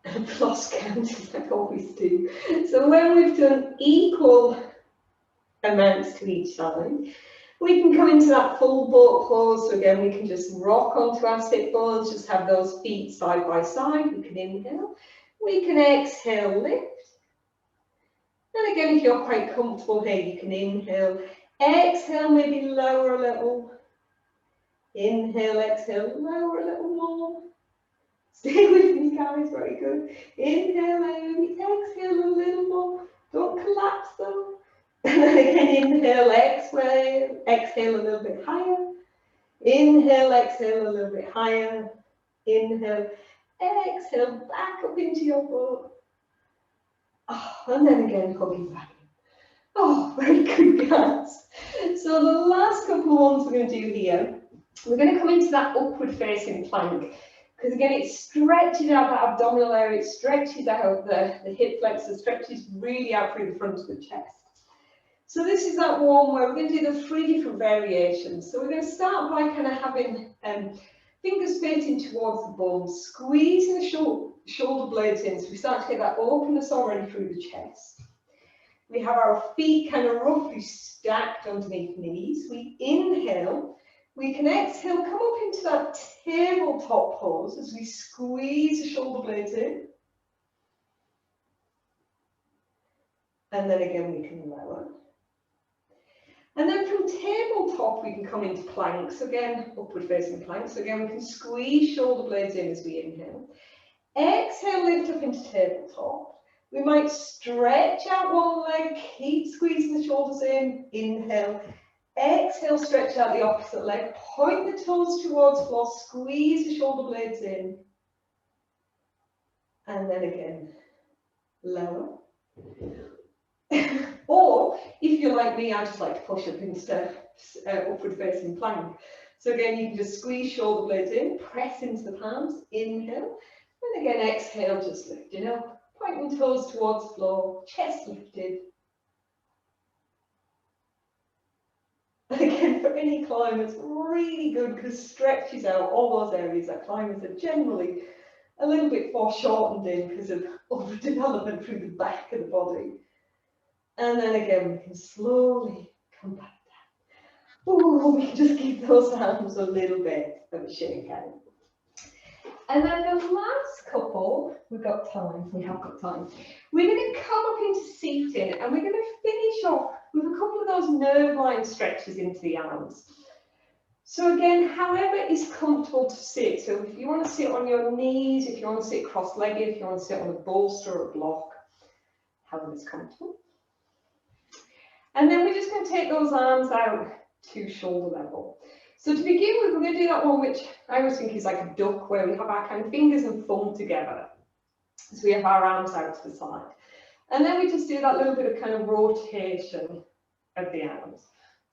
I've lost count as I always do. So when we've done equal amounts to each side, we can come into that full boat pose. So again, we can just rock onto our sit bones, just have those feet side by side. We can inhale, we can exhale, lift. And again, if you're quite comfortable here, you can inhale, exhale, maybe lower a little. Inhale, exhale, lower a little more. Stay with me, guys, very good. Inhale, maybe exhale a little more. Don't collapse though. And then again, inhale, exhale a little bit higher. Inhale, exhale a little bit higher. Inhale, exhale, back up into your boat. Oh, and then again, hugging back. Oh, very good, guys. So the last couple of ones we're going to do here, we're going to come into that upward facing plank. Because again, it stretches out that abdominal area, it stretches out the hip flexor, stretches really out through the front of the chest. So this is that one where we're going to do the 3 different variations. So we're going to start by kind of having fingers facing towards the bum, squeezing the shoulder blades in. So we start to get that openness already through the chest. We have our feet kind of roughly stacked underneath knees. We inhale. We can exhale, come up into that tabletop pose as we squeeze the shoulder blades in. And then again, we can lower. And then from tabletop, we can come into planks. Again, upward facing planks. So again, we can squeeze shoulder blades in as we inhale. Exhale, lift up into tabletop. We might stretch out one leg, keep squeezing the shoulders in. Inhale. Exhale, stretch out the opposite leg. Point the toes towards floor. Squeeze the shoulder blades in. And then again, lower. Or, if you're like me, I just like to push up instead, upward facing plank. So again, you can just squeeze shoulder blades in, press into the palms, inhale, and again, exhale, just lifting up, pointing toes towards floor, chest lifted. And again, for any climbers, really good because it stretches out all those areas that climbers are generally a little bit foreshortened in because of overdevelopment through the back of the body. And then again, we can slowly come back down. Ooh, we can just give those arms a little bit of a shake out. And then the last couple, we've got time, we have got time. We're going to come up into seating and we're going to finish off with a couple of those nerve line stretches into the arms. So again, however is comfortable to sit. So if you want to sit on your knees, if you want to sit cross-legged, if you want to sit on a bolster or a block, however is comfortable. And then we're just going to take those arms out to shoulder level. So to begin with, we're going to do that one which I always think is like a duck, where we have our kind of fingers and thumb together. So we have our arms out to the side. And then we just do that little bit of kind of rotation of the arms.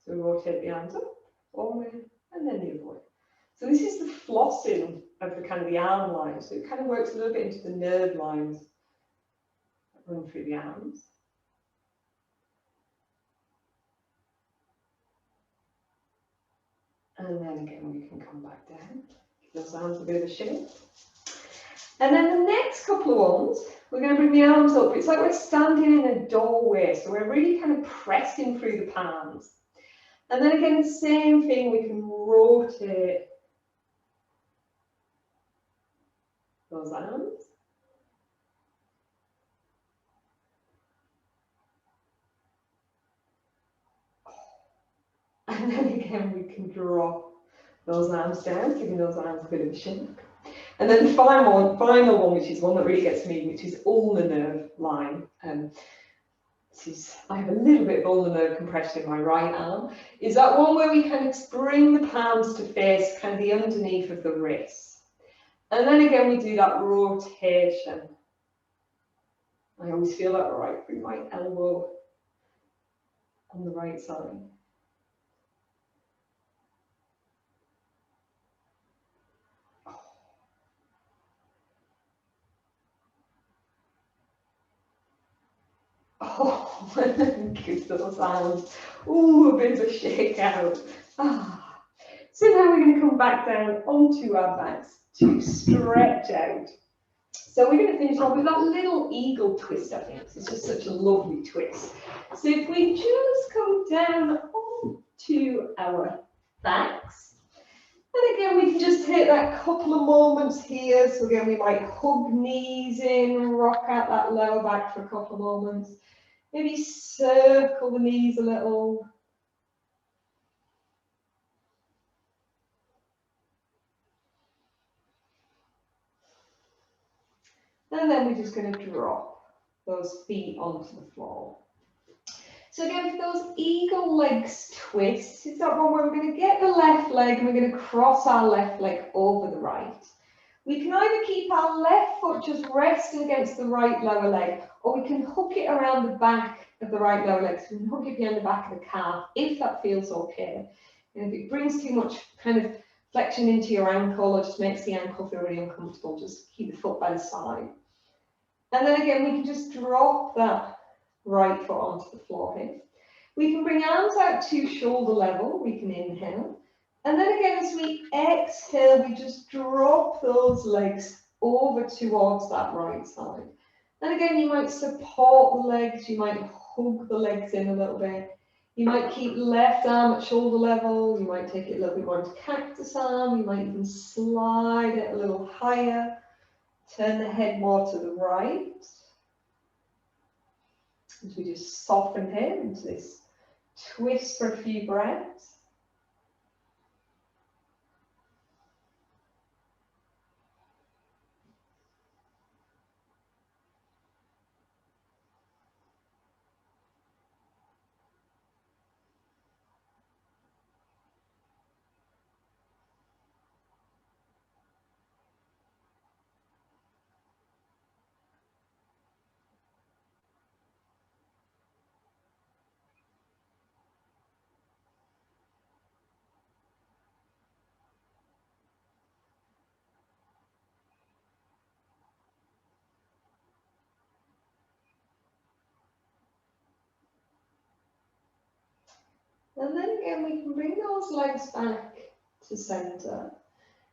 So we rotate the arms up, one way, and then the other way. So this is the flossing of the kind of the arm lines. So it kind of works a little bit into the nerve lines that run through the arms. And then again, we can come back down. Give those arms a bit of a shake. And then the next couple of ones, we're going to bring the arms up. It's like we're standing in a doorway, so we're really kind of pressing through the palms. And then again, the same thing, we can rotate those arms. And then again, we can drop those arms down, giving those arms a bit of a shake. And then the final one, which is one that really gets me, which is ulnar nerve line. I have a little bit of ulnar nerve compression in my right arm. Is that one where we kind of bring the palms to face kind of the underneath of the wrist. And then again, we do that rotation. I always feel that right through my elbow on the right side. Oh, gives those sounds. Ooh, a bit of a shake out. Ah. So now we're going to come back down onto our backs to stretch out. So we're going to finish off with that little eagle twist, I think. It's just such a lovely twist. So if we just come down onto our backs, and again, we can just take that couple of moments here. So again, we might hug knees in, rock out that lower back for a couple of moments. Maybe circle the knees a little. And then we're just going to drop those feet onto the floor. So again, for those eagle legs twists, it's that one where we're going to get the left leg and we're going to cross our left leg over the right. We can either keep our left foot just resting against the right lower leg, or we can hook it around the back of the right lower leg. So we can hook it behind the back of the calf, if that feels okay. And if it brings too much kind of flexion into your ankle or just makes the ankle feel really uncomfortable, just keep the foot by the side. And then again, we can just drop that right foot onto the floor here. We can bring arms out to shoulder level. We can inhale. And then again, as we exhale, we just drop those legs over towards that right side. And again, you might support the legs. You might hug the legs in a little bit. You might keep left arm at shoulder level. You might take it a little bit more into cactus arm. You might even slide it a little higher. Turn the head more to the right. As we just soften here into this twist for a few breaths. And then again, we can bring those legs back to center.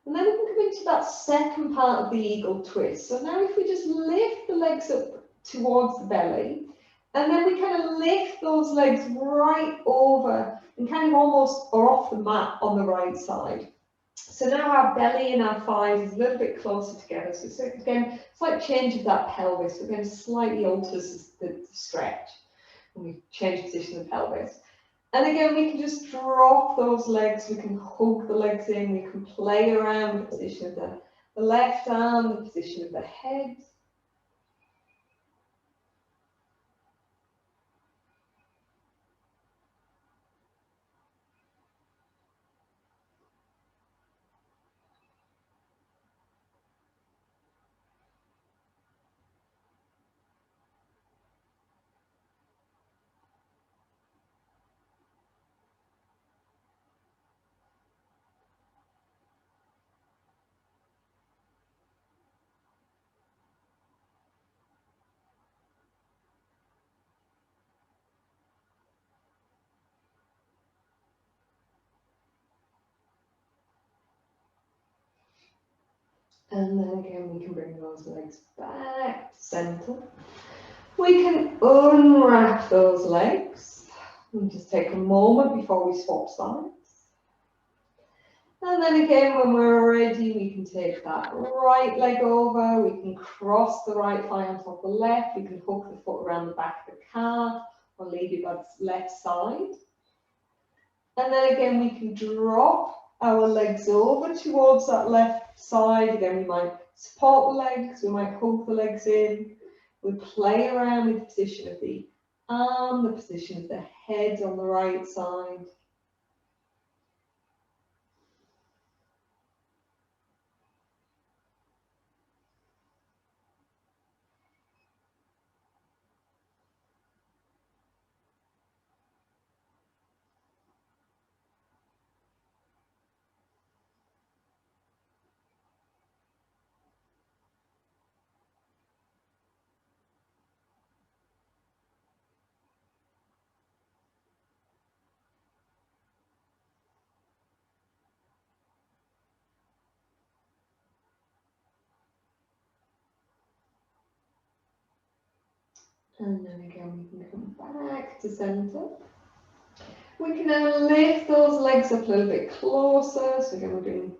And then we can come into that second part of the eagle twist. So now if we just lift the legs up towards the belly, and then we kind of lift those legs right over and kind of almost are off the mat on the right side. So now our belly and our thighs is a little bit closer together. So again, slight change of that pelvis. So again, slightly alters the stretch when we change position of the pelvis. And again, we can just drop those legs, we can hug the legs in, we can play around with the position of the left arm, the position of the head. And then again, we can bring those legs back to center. We can unwrap those legs and just take a moment before we swap sides. And then again, when we're ready, we can take that right leg over, we can cross the right thigh on top of the left, we can hook the foot around the back of the calf, or leave it by the left side. And then again, we can drop our legs over towards that left side. Again, we might support the legs, we might hook the legs in. We play around with the position of the arm, the position of the head on the right side. And then again, we can come back to center. We can now lift those legs up a little bit closer. So again, we're doing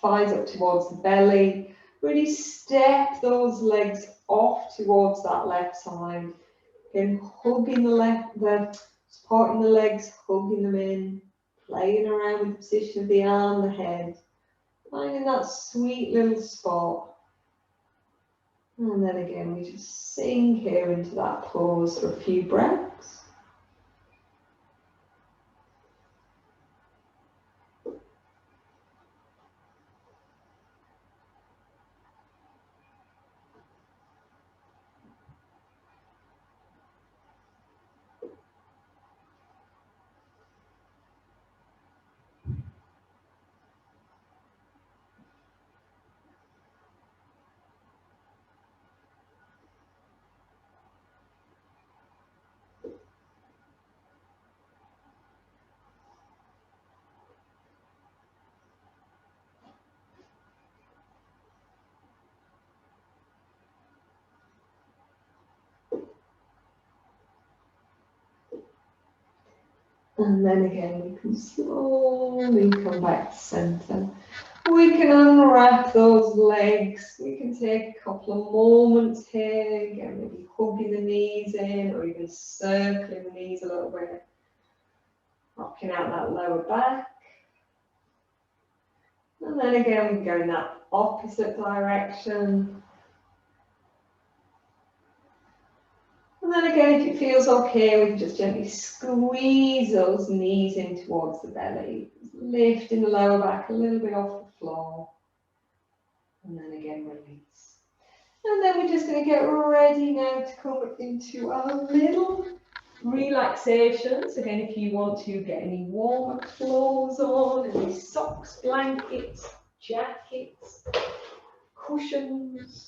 thighs up towards the belly. Really step those legs off towards that left side. Again, hugging supporting the legs, hugging them in, playing around with the position of the arm, the head, finding that sweet little spot. And then again, we just sink here into that pose for a few breaths. And then again, we can slowly come back to center. We can unwrap those legs. We can take a couple of moments here, again, maybe hugging the knees in or even circling the knees a little bit, rocking out that lower back. And then again, we can go in that opposite direction. And then again, if it feels okay, we can just gently squeeze those knees in towards the belly, lifting the lower back a little bit off the floor. And then again, release. And then we're just going to get ready now to come into our little relaxations. Again, if you want to get any warmer clothes on, any socks, blankets, jackets, cushions.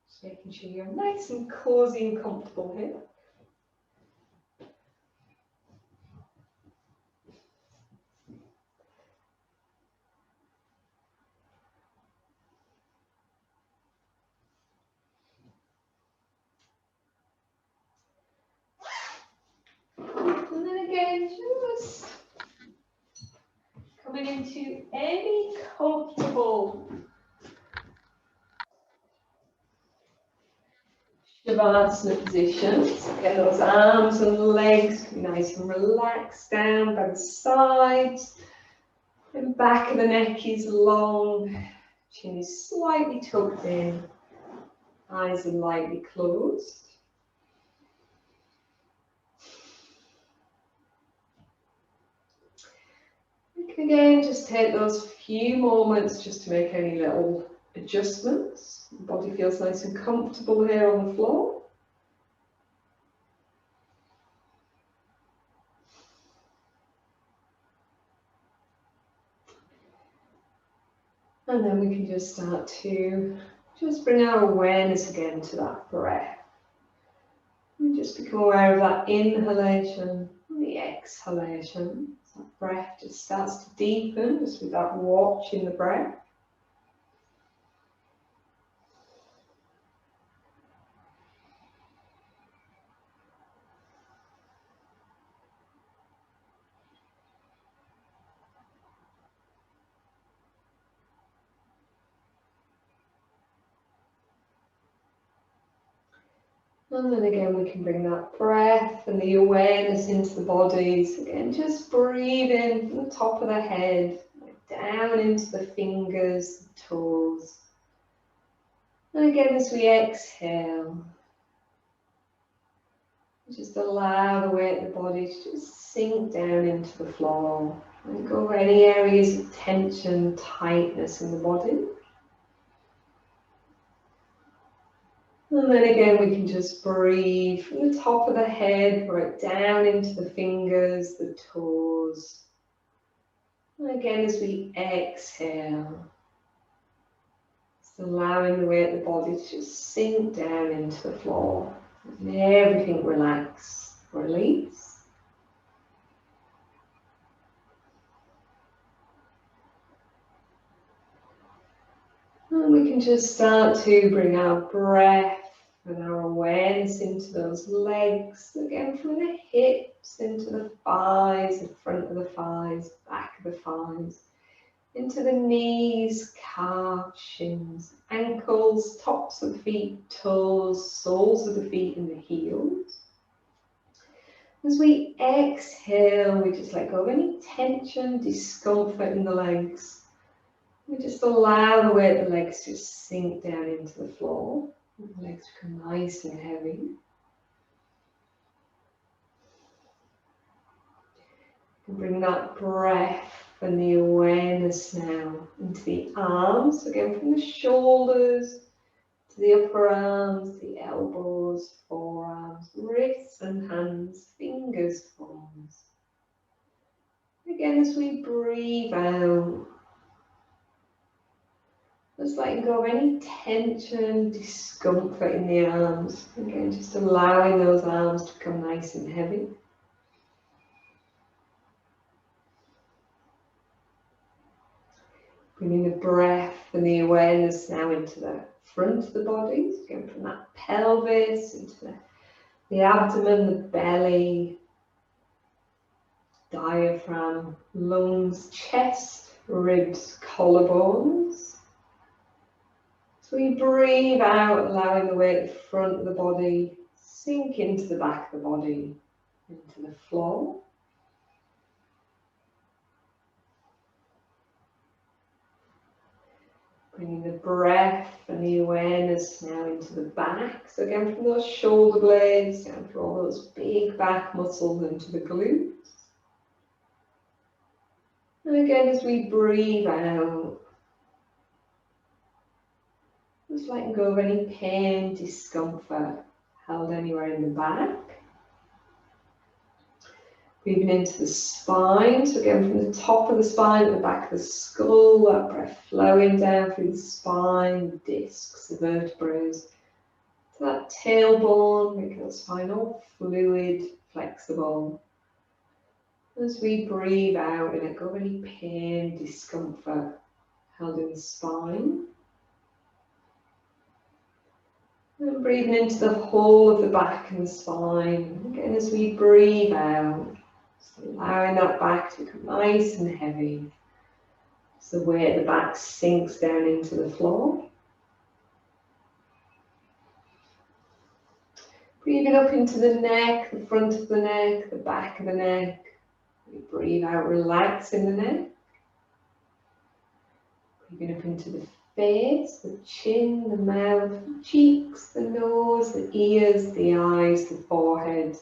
Just making sure you're nice and cozy and comfortable here. And then again, just coming into any comfortable Shavasana position. So get those arms and legs nice and relaxed down by the sides. The back of the neck is long, chin is slightly tucked in, eyes are lightly closed. We can again just take those few moments just to make any little adjustments. The body feels nice and comfortable here on the floor. And then we can just start to just bring our awareness again to that breath. And just become aware of that inhalation and the exhalation. So that breath just starts to deepen just with that watch in the breath. And then again, we can bring that breath and the awareness into the body. So again, just breathe in from the top of the head, down into the fingers, the toes. And again, as we exhale, just allow the weight of the body to just sink down into the floor. And go over any areas of tension, tightness in the body. And then again, we can just breathe from the top of the head right down into the fingers, the toes. And again, as we exhale, just allowing the weight of the body to just sink down into the floor. And everything relax, release. And we can just start to bring our breath and our awareness into those legs, again from the hips into the thighs, the front of the thighs, back of the thighs, into the knees, calves, shins, ankles, tops of the feet, toes, soles of the feet and the heels. As we exhale, we just let go of any tension, discomfort in the legs. We just allow the weight of the legs to sink down into the floor. The legs become nice and heavy. And bring that breath and the awareness now into the arms. Again, from the shoulders to the upper arms, the elbows, forearms, wrists and hands, fingers, thumbs. Again, as we breathe out, just letting go of any tension, discomfort in the arms. Again, just allowing those arms to become nice and heavy. Bringing the breath and the awareness now into the front of the body. So going from that pelvis into the abdomen, the belly, diaphragm, lungs, chest, ribs, collarbones. So we breathe out, allowing the weight of the front of the body sink into the back of the body, into the floor. Bringing the breath and the awareness now into the back. So again, from those shoulder blades, down through all those big back muscles into the glutes. And again, as we breathe out, just letting go of any pain, discomfort held anywhere in the back. Breathing into the spine, so again from the top of the spine to the back of the skull, that breath flowing down through the spine, the discs, the vertebrae, to that tailbone, making the spine all fluid, flexible. As we breathe out, we let go of any pain, discomfort held in the spine. And breathing into the whole of the back and the spine. Again, as we breathe out, just allowing that back to become nice and heavy. As the weight of the back sinks down into the floor. Breathing up into the neck, the front of the neck, the back of the neck. We breathe out, relaxing the neck. Breathing up into the face, the chin, the mouth, the cheeks, the nose, the ears, the eyes, the forehead.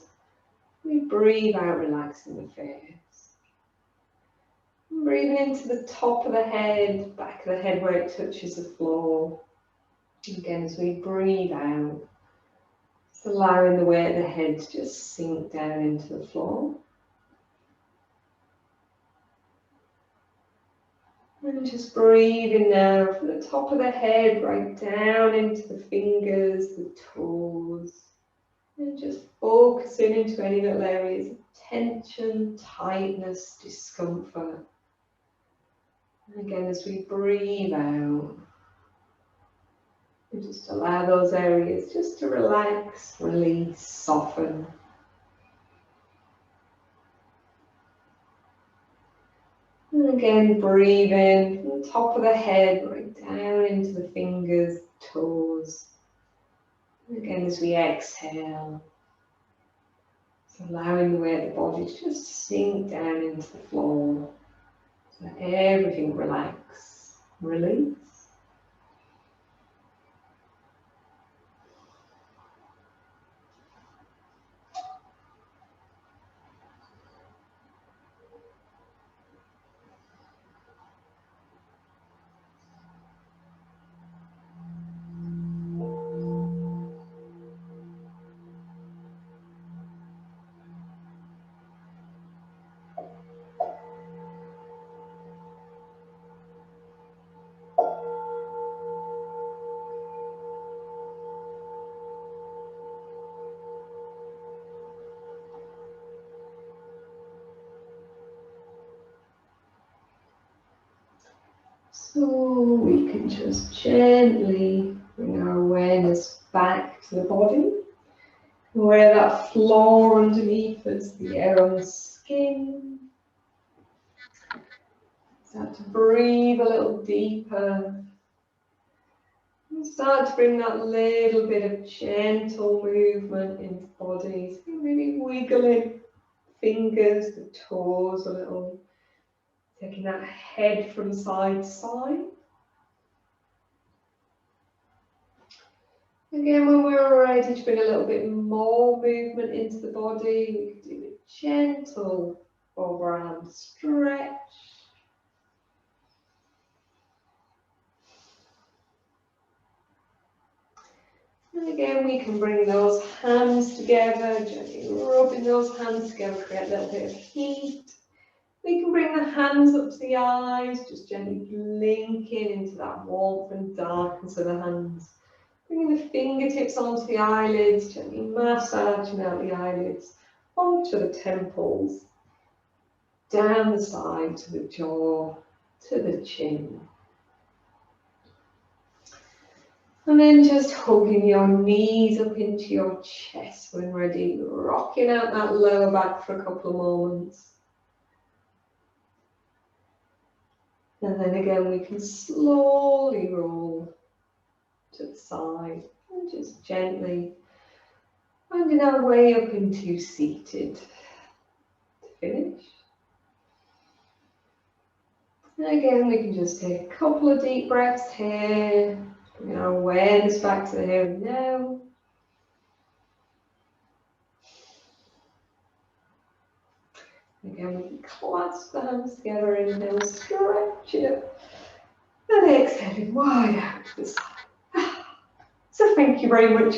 We breathe out, relaxing the face. And breathing into the top of the head, back of the head where it touches the floor. And again, as we breathe out, just allowing the weight of the head to just sink down into the floor. And just breathing now from the top of the head right down into the fingers, the toes. And just focusing into any little areas of tension, tightness, discomfort. And again, as we breathe out, we just allow those areas just to relax, release, soften. And again, breathe in from the top of the head right down into the fingers, toes. Again, as we exhale, so allowing the weight of the body to just sink down into the floor. So let everything relax, release. So we can just gently bring our awareness back to the body. Where that floor underneath us, the air on the skin. Start to breathe a little deeper. And start to bring that little bit of gentle movement into the body. So maybe wiggling fingers, the toes a little. Taking that head from side to side. Again, when we're ready to bring a little bit more movement into the body, we can do a gentle overarm stretch. And again, we can bring those hands together, gently rubbing those hands together, create a little bit of heat. We can bring the hands up to the eyes, just gently blinking into that warmth and darkness of the hands. Bringing the fingertips onto the eyelids, gently massaging out the eyelids, onto the temples, down the side to the jaw, to the chin. And then just hugging your knees up into your chest when ready, rocking out that lower back for a couple of moments. And then again, we can slowly roll to the side and just gently finding our way up into seated to finish. And again, we can just take a couple of deep breaths here, bring our awareness back to the here and now. Again, we can clasp the hands together, inhale, stretch it up, and exhaling wide out to the side. So thank you very much